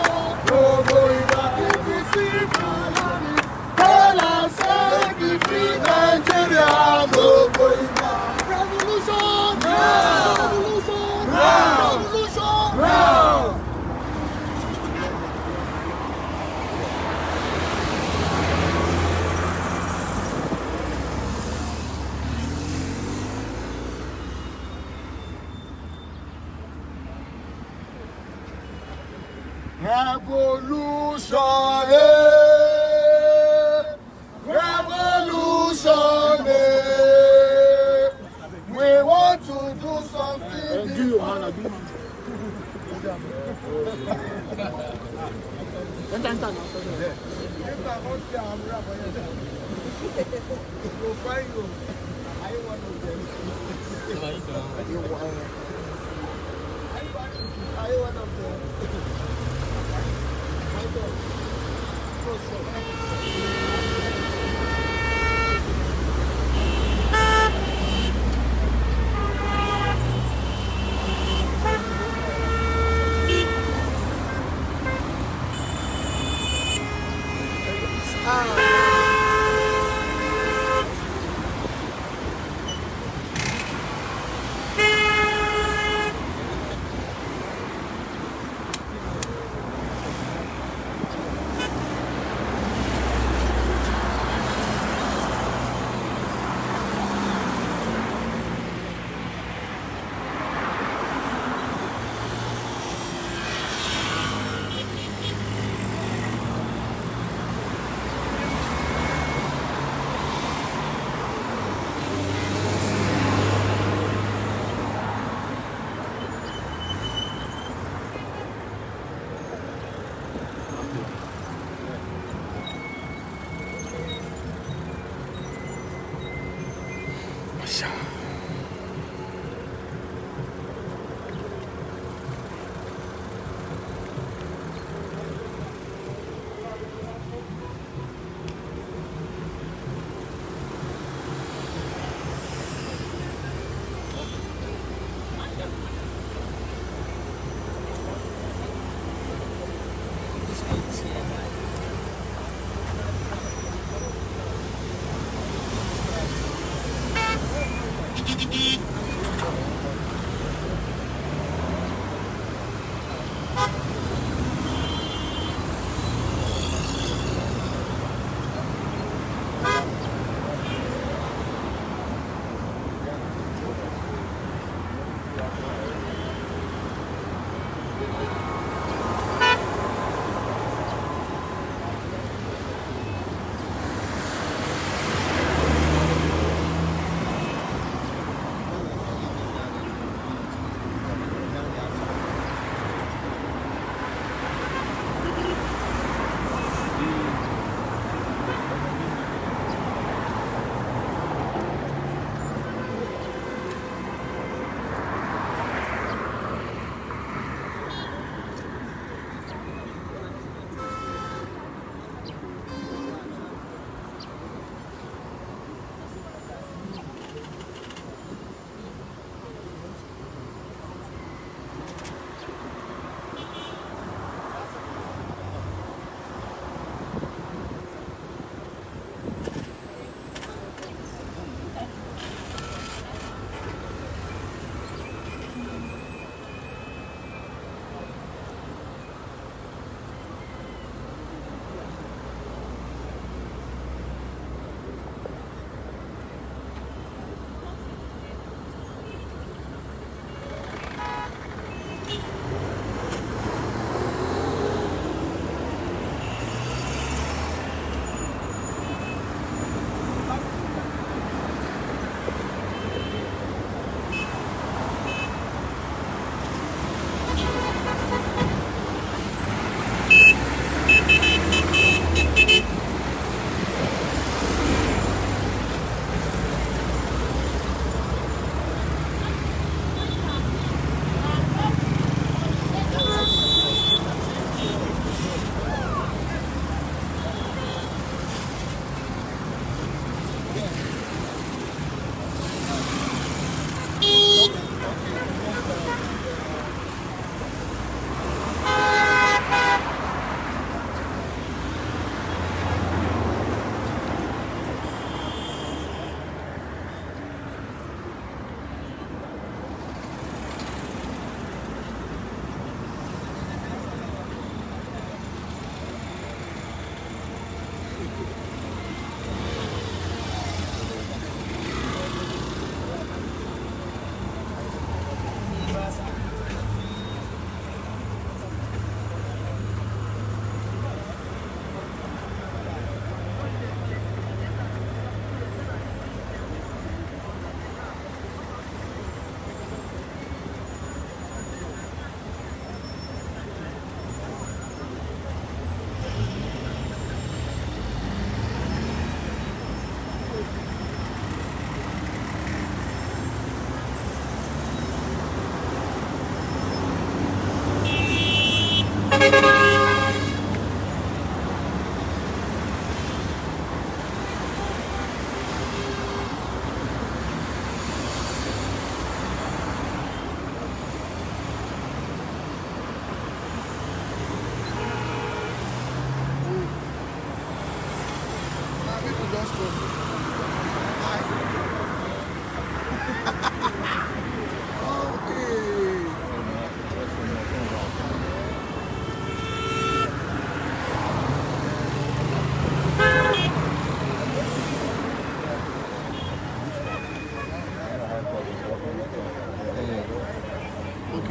No going back. If you see Buhari, ela say the free Nigeria. No going back. Revolution! No! Revolution! No! Revolution! No! Revolution! Revolution! We want to do something. Do you want to do?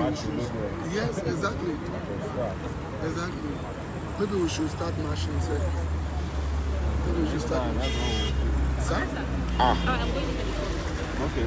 Yes, exactly. Exactly. Maybe we should start marching. Sir. Maybe we should start. Sir? Okay.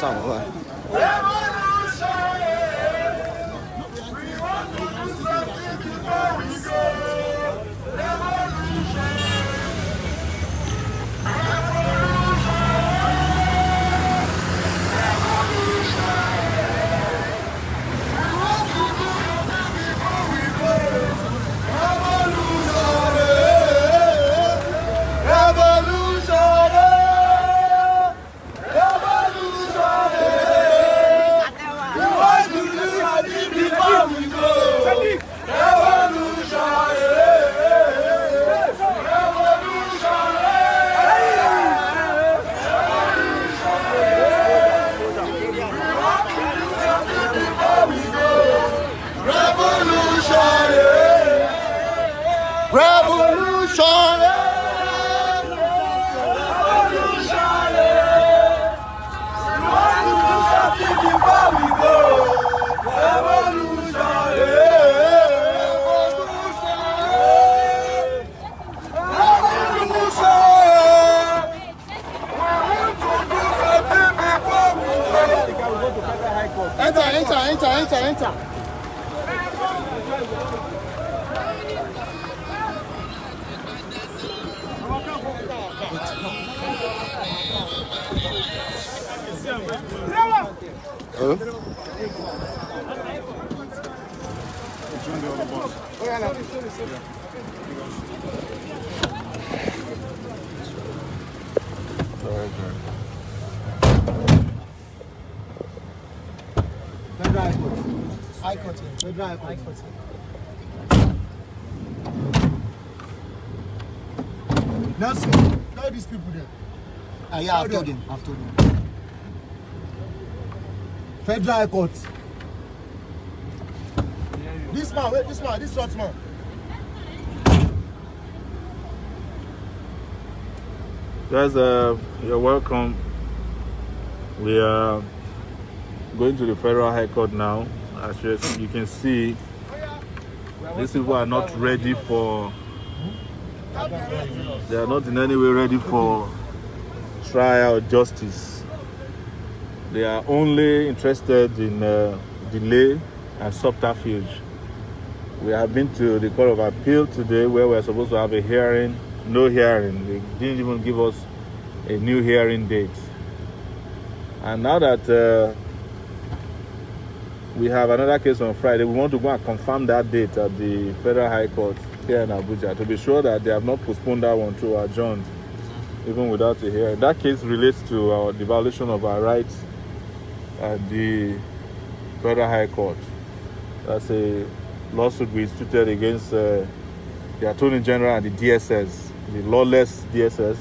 Samurai. Enter. Nelson, tell these people there. Yeah, I've told him. Federal High Court. This church man. Guys, you're welcome. We are going to the Federal High Court now. As you can see, these people are not ready for, they are not in any way ready for trial justice. They are only interested in delay and subterfuge. We have been to the Court of Appeal today where we're supposed to have a hearing. No hearing. They didn't even give us a new hearing date. And now that we have another case on Friday, we want to go and confirm that date at the Federal High Court here in Abuja to be sure that they have not postponed that one to adjourned, even without a hearing. That case relates to the violation of our rights at the Federal High Court. That's a lawsuit we instituted against the Attorney General and the DSS, the lawless DSS,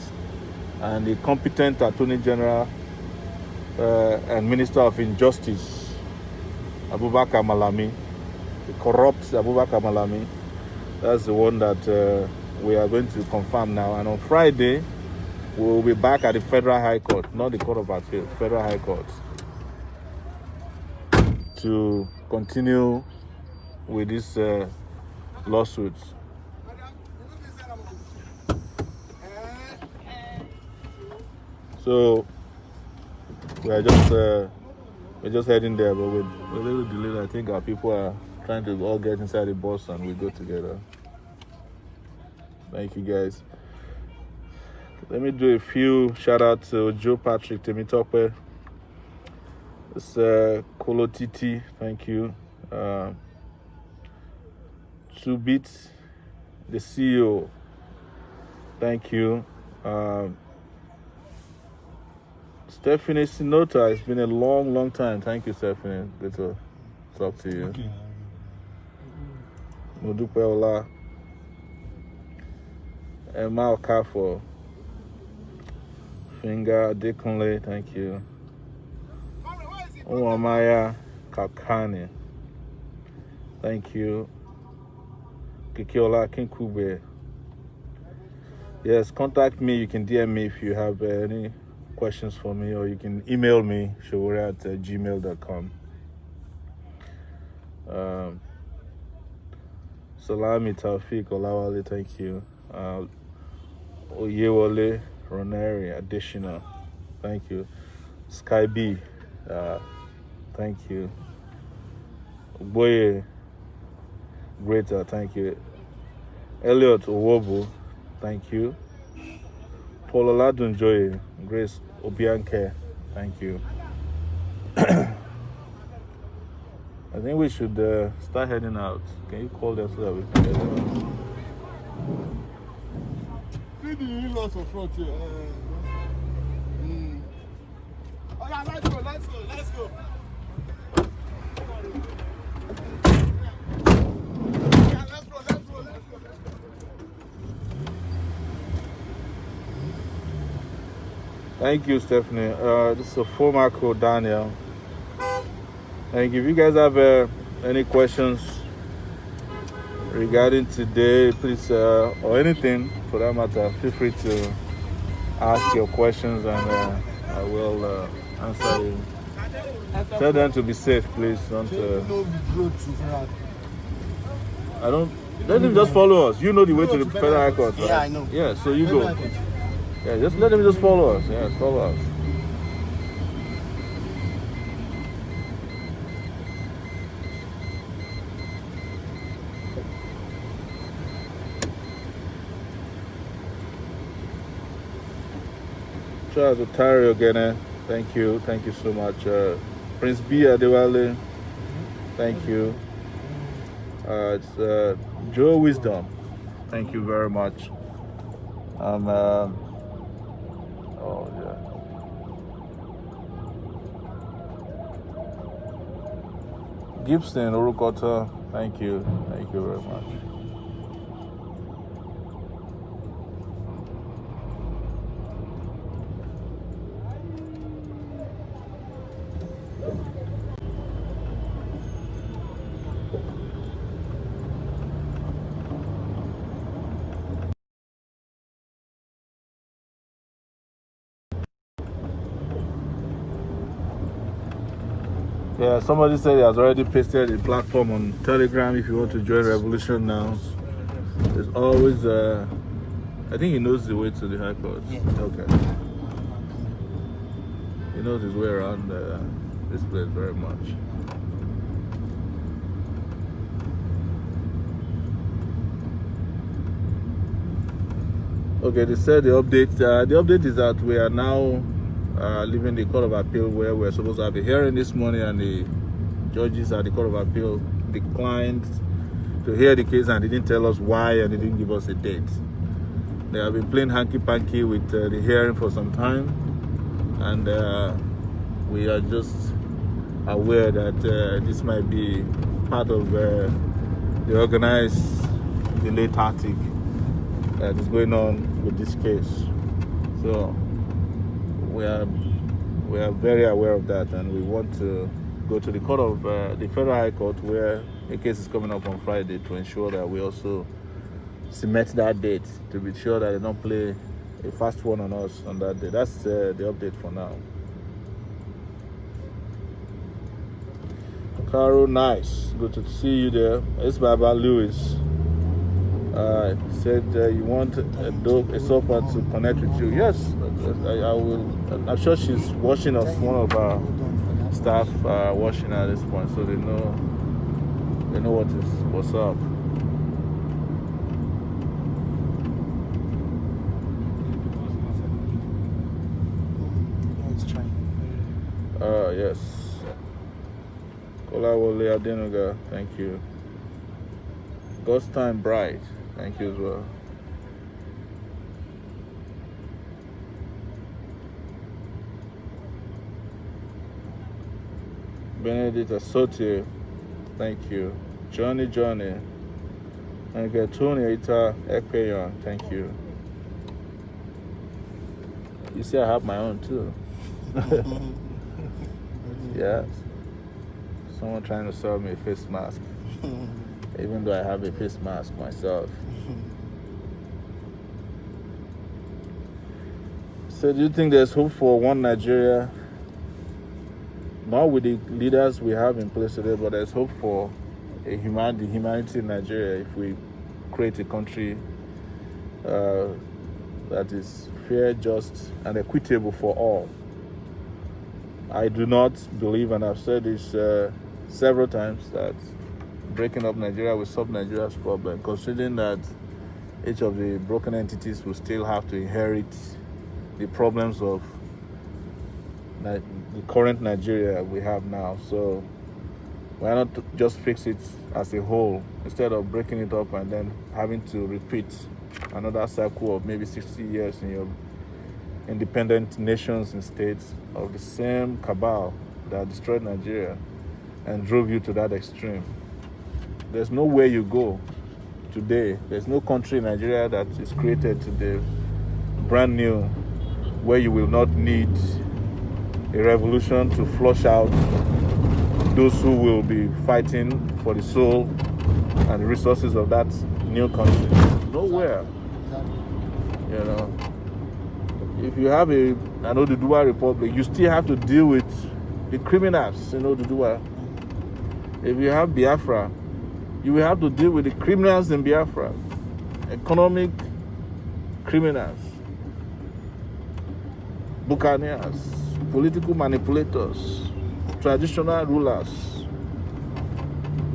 and the competent Attorney General and Minister of Injustice, Abubakar Malami, the corrupt Abubakar Malami. That's the one that we are going to confirm now. And on Friday, we will be back at the Federal High Court, not the Court of Appeal, Federal High Court, to continue with these lawsuits. So we're just heading there, but we're a little delayed. I think our people are trying to all get inside the bus and we go together. Thank you, guys. Let me do a few shout out to Joe Patrick, Temitope. It's Kolo Titi, thank you. 2-Bit, the CEO, thank you. Stephanie Sinota, it's been a long time. Thank you, Stephanie. Good to talk to you. Modupe Ola. Emma Okafo. Finger Dekunle, thank you. Omamaya Kakani, thank you. Kikiola Kinkube. Yes, contact me. You can DM me if you have any questions for me, or you can email me, Sowore at gmail.com. Salami Taufik Olawale, thank you. Oyewole Roneri, additional, thank you. Sky B, Thank you. Boye, greater, thank you. Elliot Owobu, thank you. Paul Oladunjoye, Grace Obianke, thank you. I think we should start heading out. Can you call them so that we can head out? See the in-laws of front here. Oh yeah, let's go. Yeah, let's go. Thank you, Stephanie. This is a former code, Daniel. Thank you. If you guys have any questions regarding today, please, or anything for that matter, feel free to ask your questions and I will answer you. Tell them to be safe, please. Don't. I don't. Let them just follow us. You know the way to the Federal High Court, right? Yeah, I know. Yeah, so you go. Yeah, just let them just follow us. Yeah, follow us. Charles Otario again. Thank you so much. Prince B. Adewale, thank you. It's Joe Wisdom, thank you very much. Oh yeah. Gibson Orukota, thank you very much. Yeah, somebody said he has already pasted the platform on Telegram if you want to join Revolution now. There's always, I think he knows the way to the High Court. Yeah. Okay. He knows his way around this place very much. Okay, they said the update is that we are now leaving the Court of Appeal where we're supposed to have a hearing this morning, and the judges at the Court of Appeal declined to hear the case and didn't tell us why, and they didn't give us a date. They have been playing hanky-panky with the hearing for some time, and we are just aware that this might be part of the organized delay tactic that is going on with this case. So we are very aware of that, and we want to go to the court of the Federal High Court where a case is coming up on Friday to ensure that we also cement that date, to be sure that they don't play a fast one on us on that day. That's the update for now. Carol, nice, good to see you there. It's Baba Lewis. Said you want a sofa to connect with you. Yes, I will. I'm sure she's watching us. One of our staff watching at this point, so they know what's up. Yes. Kolawole Adenuga, thank you. God's Time Bright, thank you as well. Benedict Asote, thank you. Johnny, and Tony Ita Ekpeyon, thank you. You see, I have my own too. Yeah. Someone trying to sell me a face mask, even though I have a face mask myself. So do you think there's hope for one Nigeria? Not with the leaders we have in place today, but there's hope for the humanity in Nigeria if we create a country that is fair, just, and equitable for all. I do not believe, and I've said this several times, that breaking up Nigeria will solve Nigeria's problem, considering that each of the broken entities will still have to inherit the problems of the current Nigeria we have now. So why not just fix it as a whole instead of breaking it up and then having to repeat another cycle of maybe 60 years in your independent nations and states of the same cabal that destroyed Nigeria and drove you to that extreme. There's nowhere you go today. There's no country in Nigeria that is created today, brand new, where you will not need a revolution to flush out those who will be fighting for the soul and the resources of that new country. Nowhere. You know, if you have an Oduduwa Republic, you still have to deal with the criminals in Oduduwa. If you have Biafra, you will have to deal with the criminals in Biafra, economic criminals, buccaneers, political manipulators, traditional rulers,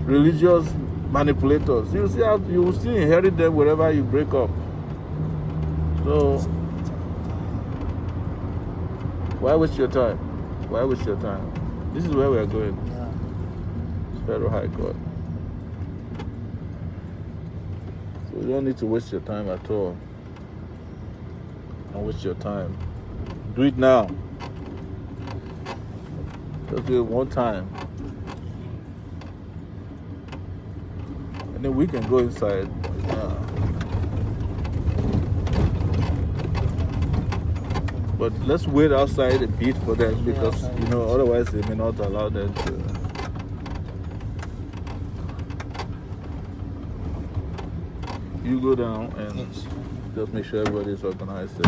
religious manipulators. You will still inherit them wherever you break up. So why waste your time? Why waste your time? This is where we are going. It's Federal High Court. So you don't need to waste your time at all. Don't waste your time. Do it now. Just do it one time. And then we can go inside. But let's wait outside a bit for them, because otherwise they may not allow them to. You go down and just make sure everybody's organized.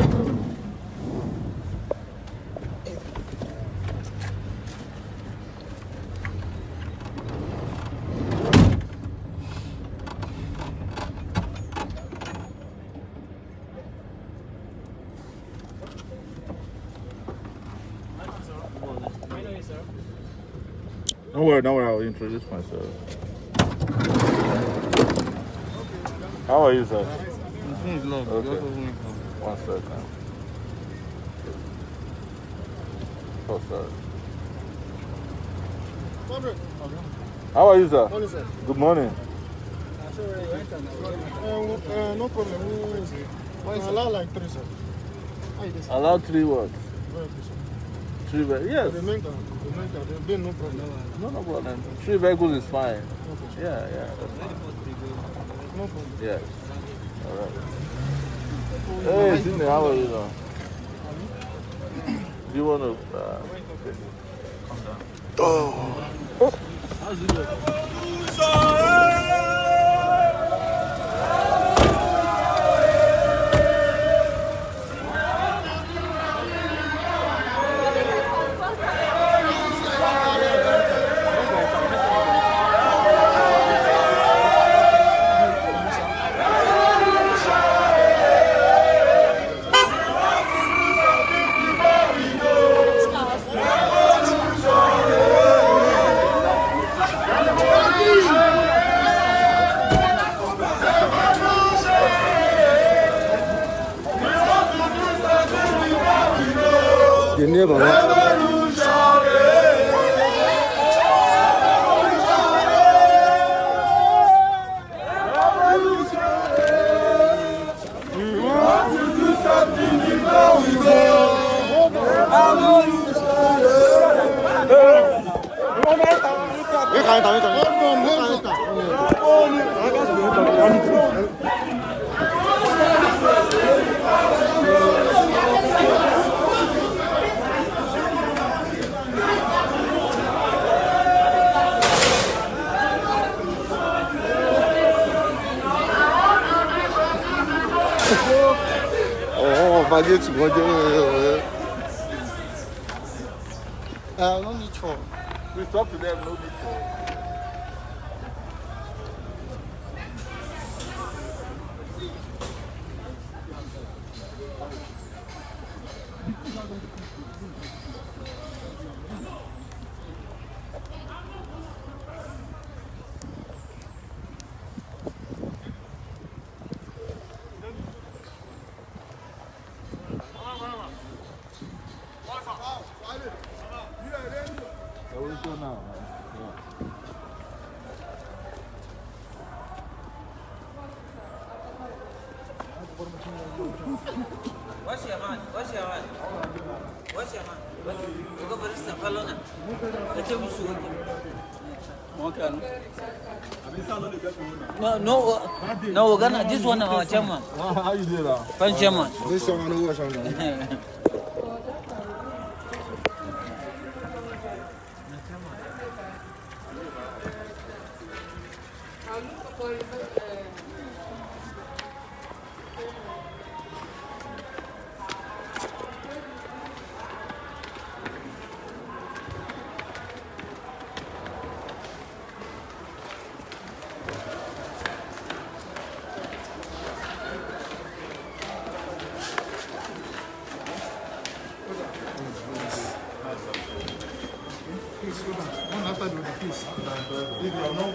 Don't worry, I'll introduce myself. How are you, sir? Okay. 1 second. Oh, sorry. How are you, sir? Morning, sir. Good morning. No problem. Allow like 3, sir. Allow 3 what? 3 vehicles? Yes. The main car, there'll be no problem. No problem. 3 vehicles is fine. Okay. Yeah, that's fine. No problem. Yes. All right. Hey, Sydney, how are you now? Do you want to come down? Oh. How's it going? No need for. Please talk to them, no need for. Wash your hand. Wash your hand. Wash your hand. You go for this and follow now. Let me show you. No, we're gonna. This one, our chairman. How you do that? French chairman. This someone who was on that. One after the other, please. If you are not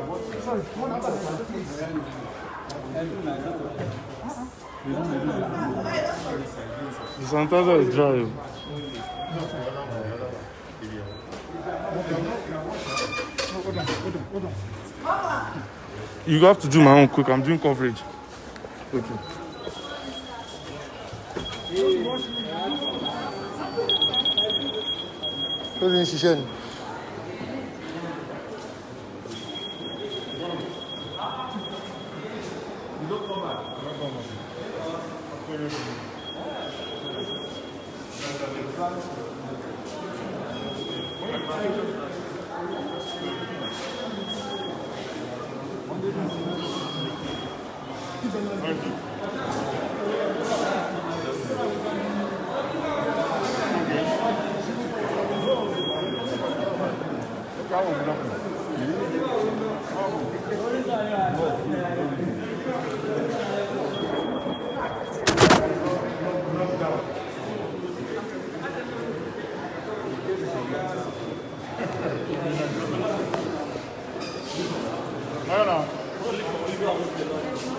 watching, sorry, one after the other, please. The sanitizer is dry. You have to do my own quick. I'm doing coverage. Okay. Tó ní ṣiṣẹ́ ni.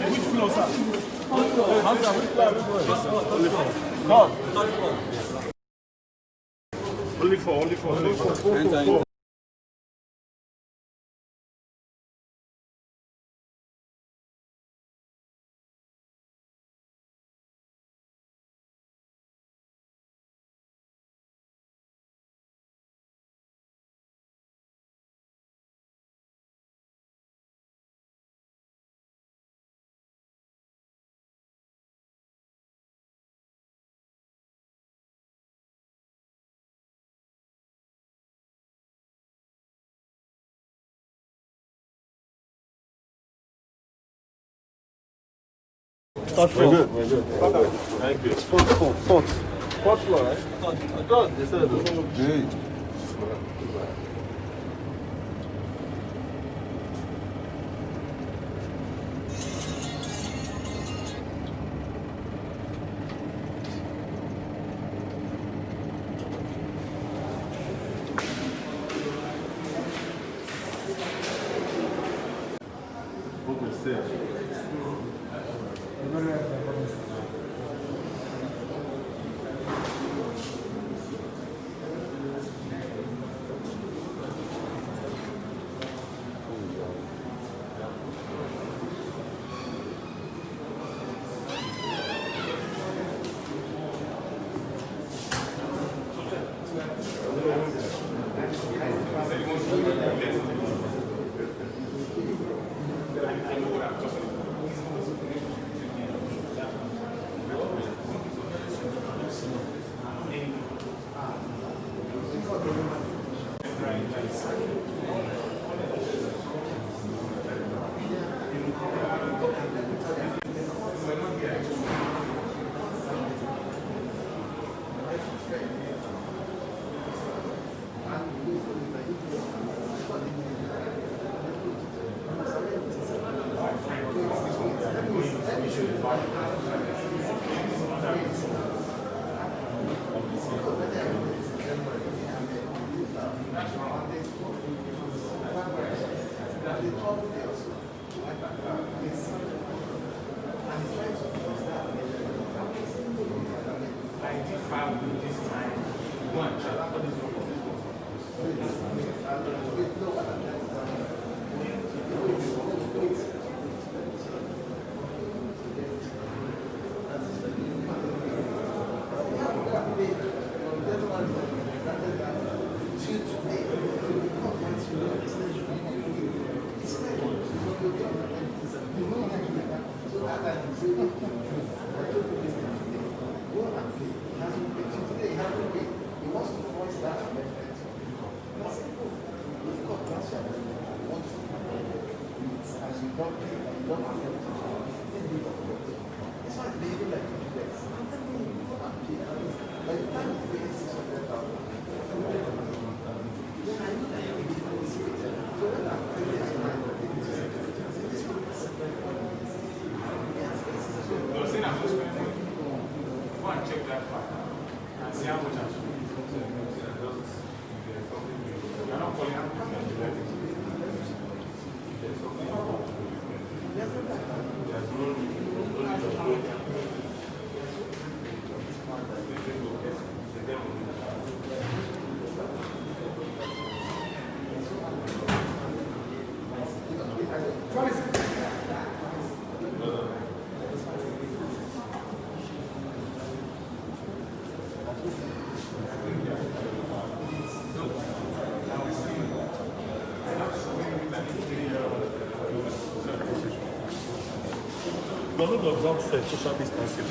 Which floor, sir? Only four. Third floor. We're good. Thank you. Fourth floor, right? Fourth. They said good. What we say? But not observe social distancing.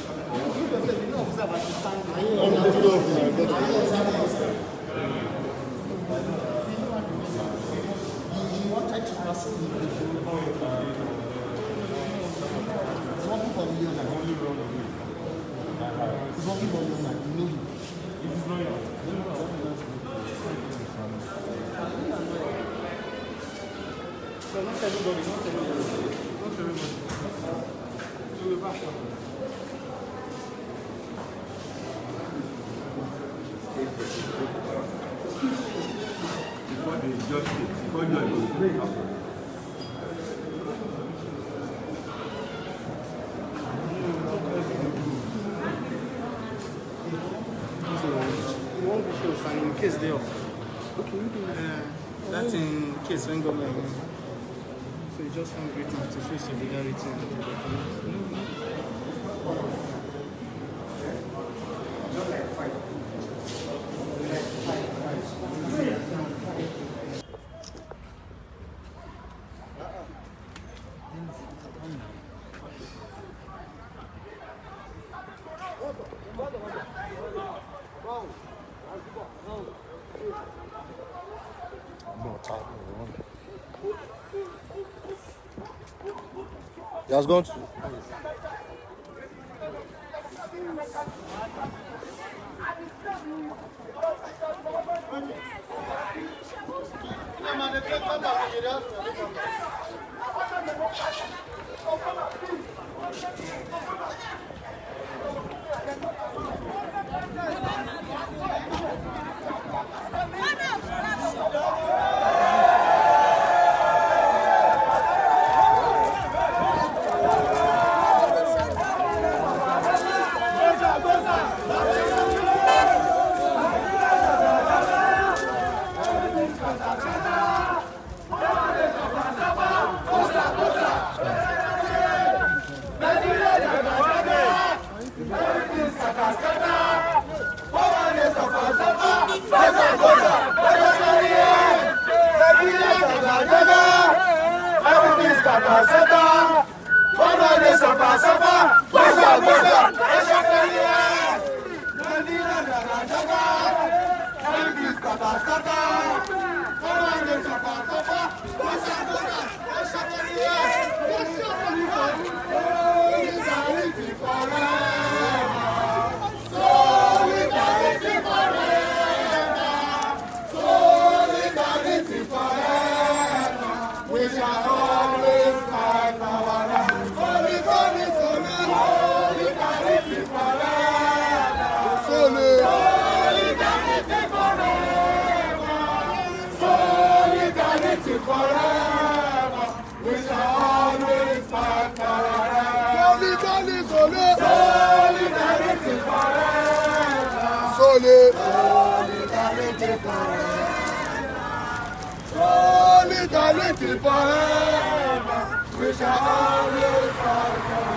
In case they are. That's in case when government. So you just want greeting to show solidarity. You guys going to? Solidarity forever. We shall always fight forever.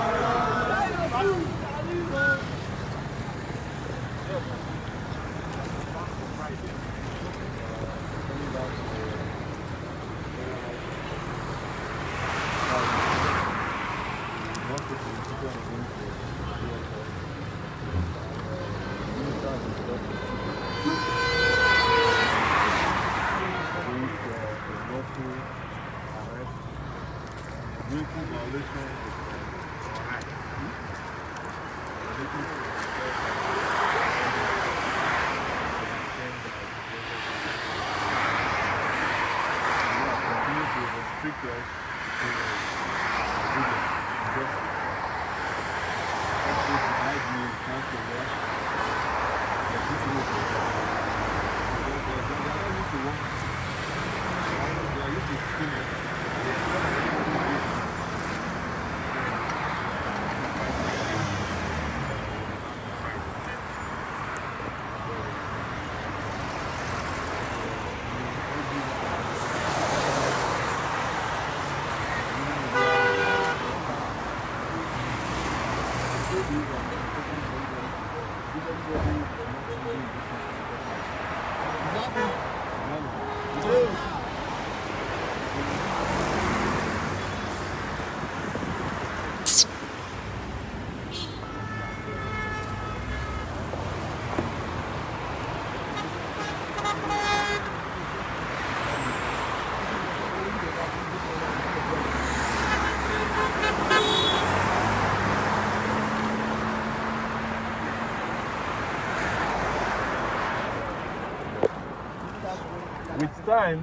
With time,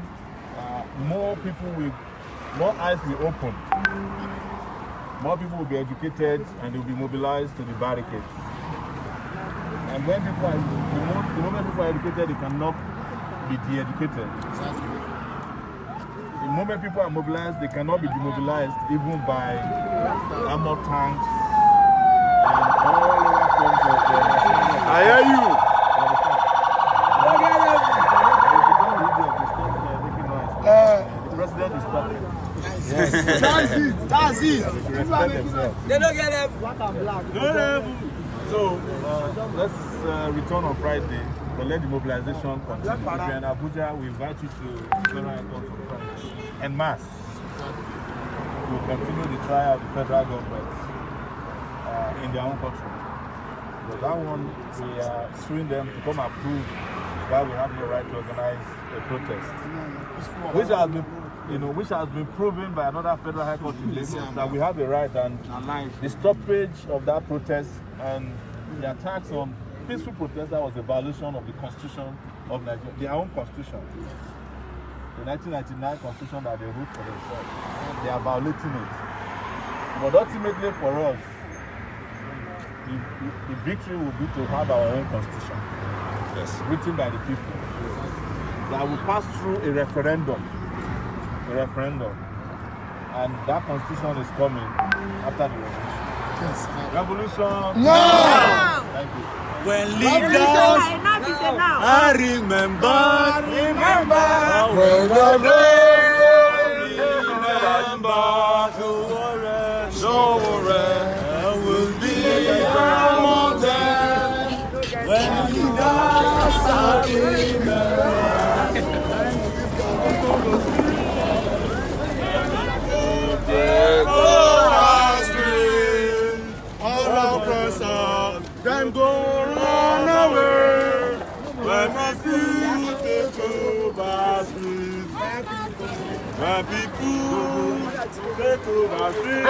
more eyes will open. More people will be educated and they will be mobilized to the barricades. And when the moment people are educated, they cannot be de-educated. The moment people are mobilized, they cannot be demobilized even by armored tanks and all other forms of I hear you! The president is talking. Yes. That's it. They don't get it. So let's return on Friday, but let the mobilization continue. If you're in Abuja, we invite you to Federal Headquarters on Friday. En masse. We'll continue the trial of the federal government in their own country. But that one, we are suing them to come approve that we have no right to organize a protest, which has been proven by another federal high court in Lagos that we have a right, and the stoppage of that protest and the attacks on peaceful protesters was a violation of the Constitution of Nigeria, their own Constitution, the 1999 Constitution that they wrote for themselves. They are violating it. But ultimately for us, the victory will be to have our own Constitution. Yes. Written by the people, that will pass through a referendum, and that constitution is coming after the revolution. Yes. Revolution. No. Thank you. When leaders, I remember. When the Sowore will be among them. When leaders, I remember. Them go run away when I see the over street. When people take over street.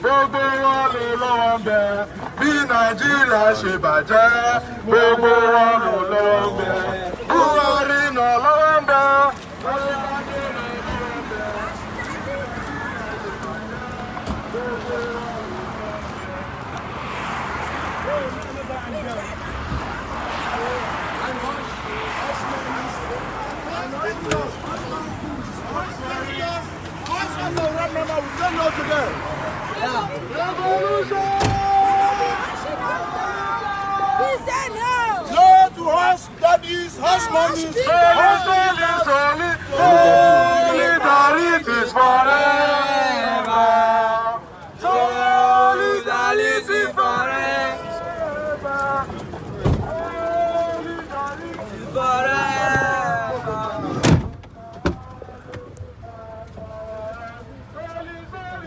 Gbogbo wọn ló lọ́wọ́ ń bẹ, bí Nàìjíríà ṣe bàjẹ́. Gbogbo wọn ló lọ́wọ́ ń bẹ, Buhari náà lọ́wọ́ ń bẹ. Remember, we say no to them. Revolution! Solidarity is forever. Solidarity forever.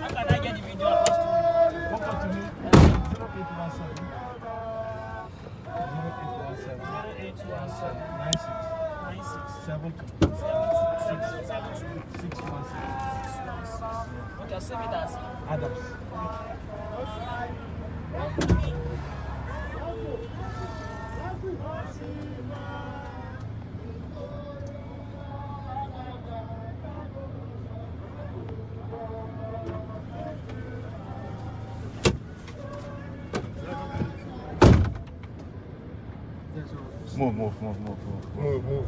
How can I get the video across to you? Come to me. 0817. Okay, I'll save it as Adams. Move.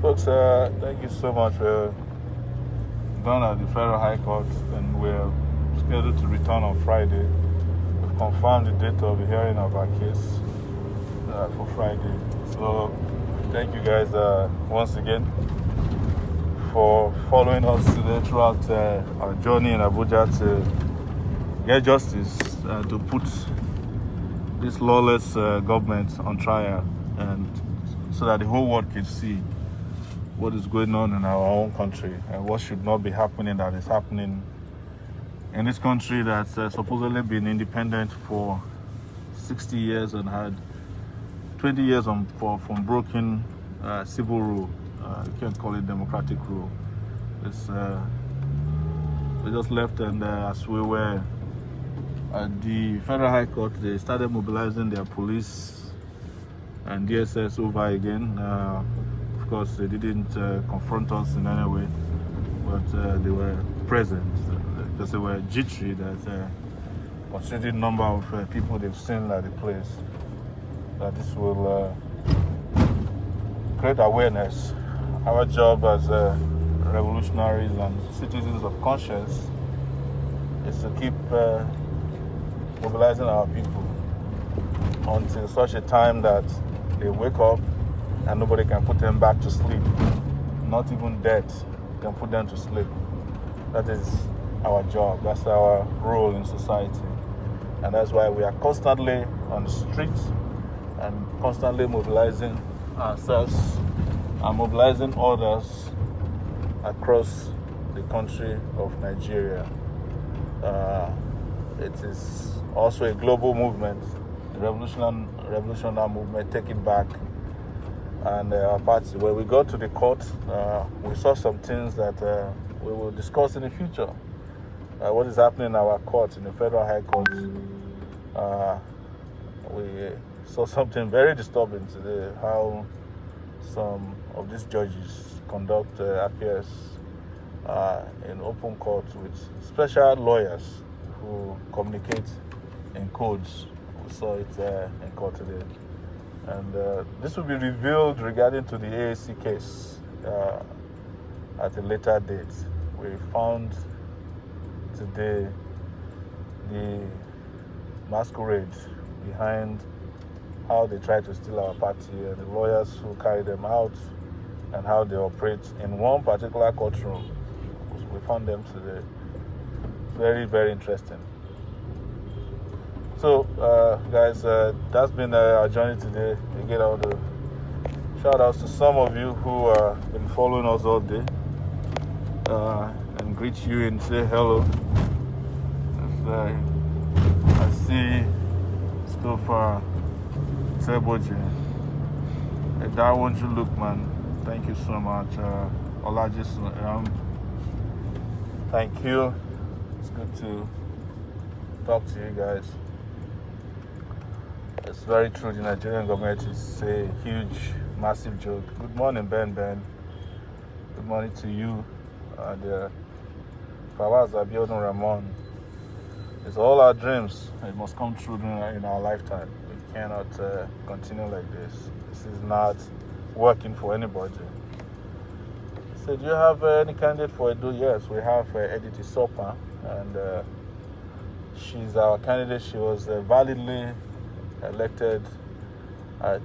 Folks, thank you so much. We're done at the Federal High Court and we're scheduled to return on Friday. We've confirmed the date of the hearing of our case for Friday. So thank you guys once again for following us today throughout our journey in Abuja to get justice, to put this lawless government on trial, and so that the whole world can see what is going on in our own country and what should not be happening that is happening in this country that's supposedly been independent for 60 years and had 20 years from broken civil rule. You can't call it democratic rule. It's we just left, and as we were at the Federal High Court, they started mobilizing their police and DSS over again. Of course, they didn't confront us in any way, but they were present because they were jittery that considering the number of people they've seen at the place, that this will create awareness. Our job as revolutionaries and citizens of conscience is to keep mobilizing our people until such a time that they wake up and nobody can put them back to sleep. Not even death can put them to sleep. That is our job. That's our role in society. And that's why we are constantly on the streets and constantly mobilizing ourselves and mobilizing others across the country of Nigeria. It is also a global movement, the revolutionary movement, Take It Back. And our party, when we got to the court, we saw some things that we will discuss in the future. What is happening in our court, in the Federal High Court. We saw something very disturbing today, how some of these judges conduct affairs in open court with special lawyers who communicate in codes. We saw it in court today. And this will be revealed regarding to the AAC case at a later date. We found today the masquerade behind how they try to steal our party and the lawyers who carry them out and how they operate in one particular courtroom. We found them today. Very, very interesting. So, guys, that's been our journey today. Again, I want to shout out to some of you who have been following us all day and greet you and say hello. I see Stofa Seboje. That won't you look, man. Thank you so much. Olajis, thank you. It's good to talk to you guys. It's very true, the Nigerian government is a huge, massive joke. Good morning, Ben. Good morning to you. Fawaz Abiodun Ramon. It's all our dreams. It must come true in our lifetime. We cannot continue like this. This is not working for anybody. It's said, do you have any candidate for Edo? Yes, we have Edith Sopa, and she's our candidate. She was validly elected at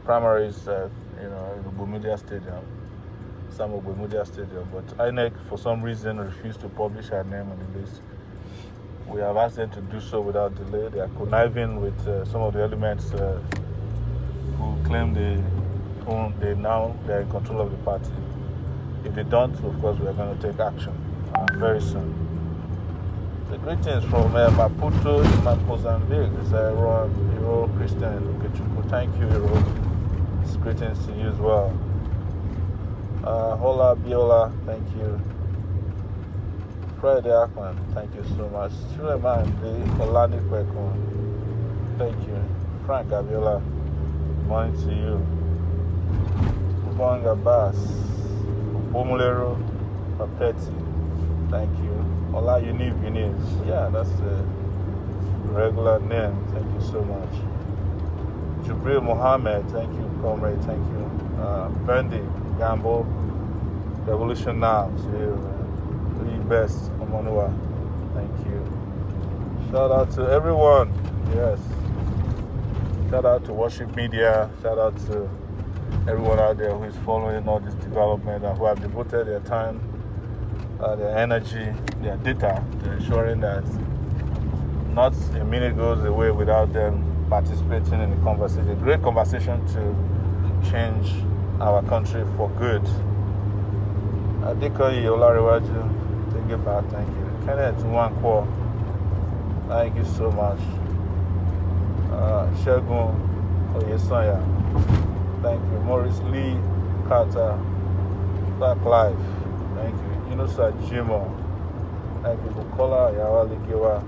primaries, in the Bermuda Stadium, Samuel Bermuda Stadium. But INEC, for some reason, refused to publish her name on the list. We have asked them to do so without delay. They are conniving with some of the elements who claim they're in control of the party. If they don't, of course, we are going to take action very soon. The greetings from Maputo in Mozambique. It's Ron, Hero, Christian, Ukechukwu. Thank you, Hero. It's greetings to you as well. Hola, Biola, thank you. Friday Akman, thank you so much. Suleiman, the Olani Kwekon, thank you. Frank Abiola, morning to you. Ubanga Bass, Bomulero, Papeti, thank you. Ola Univ. Yeah, that's a regular name. Thank you so much. Jubril Mohammed, thank you, comrade, thank you. Bendy Gambo, Revolution Now, see you, man. Best, Omonua, thank you. Shout out to everyone, yes. Shout out to Worship Media, shout out to everyone out there who is following all this development and who have devoted their time, their energy, their data to ensuring that not a minute goes away without them participating in the conversation. A great conversation to change our country for good. Adikoyi Olarewaju, take it back, thank you. Kenneth Nwankwo, thank you so much. Shegun Oyesanya, thank you. Maurice Lee Carter, Black Life, thank you. Inusa Jimo, thank you. Bukola Yawaligiwa,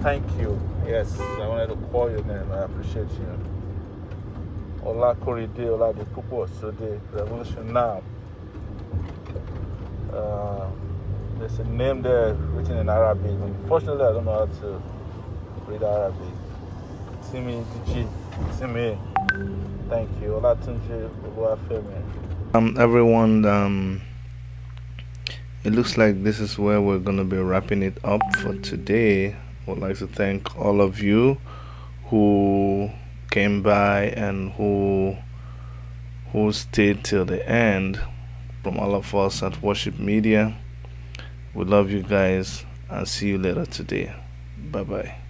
thank you. Yes, I wanted to call your name. I appreciate you. Ola Koride, Ola de Pupo Sode, Revolution Now. There's a name there written in Arabic. Unfortunately, I don't know how to read Arabic. Timi Diji, Timi, thank you. Ola Tunji, Oluwafemi. Everyone, it looks like this is where we're going to be wrapping it up for today. I would like to thank all of you who came by and who stayed till the end. From all of us at Worship Media, we love you guys and see you later today. Bye bye.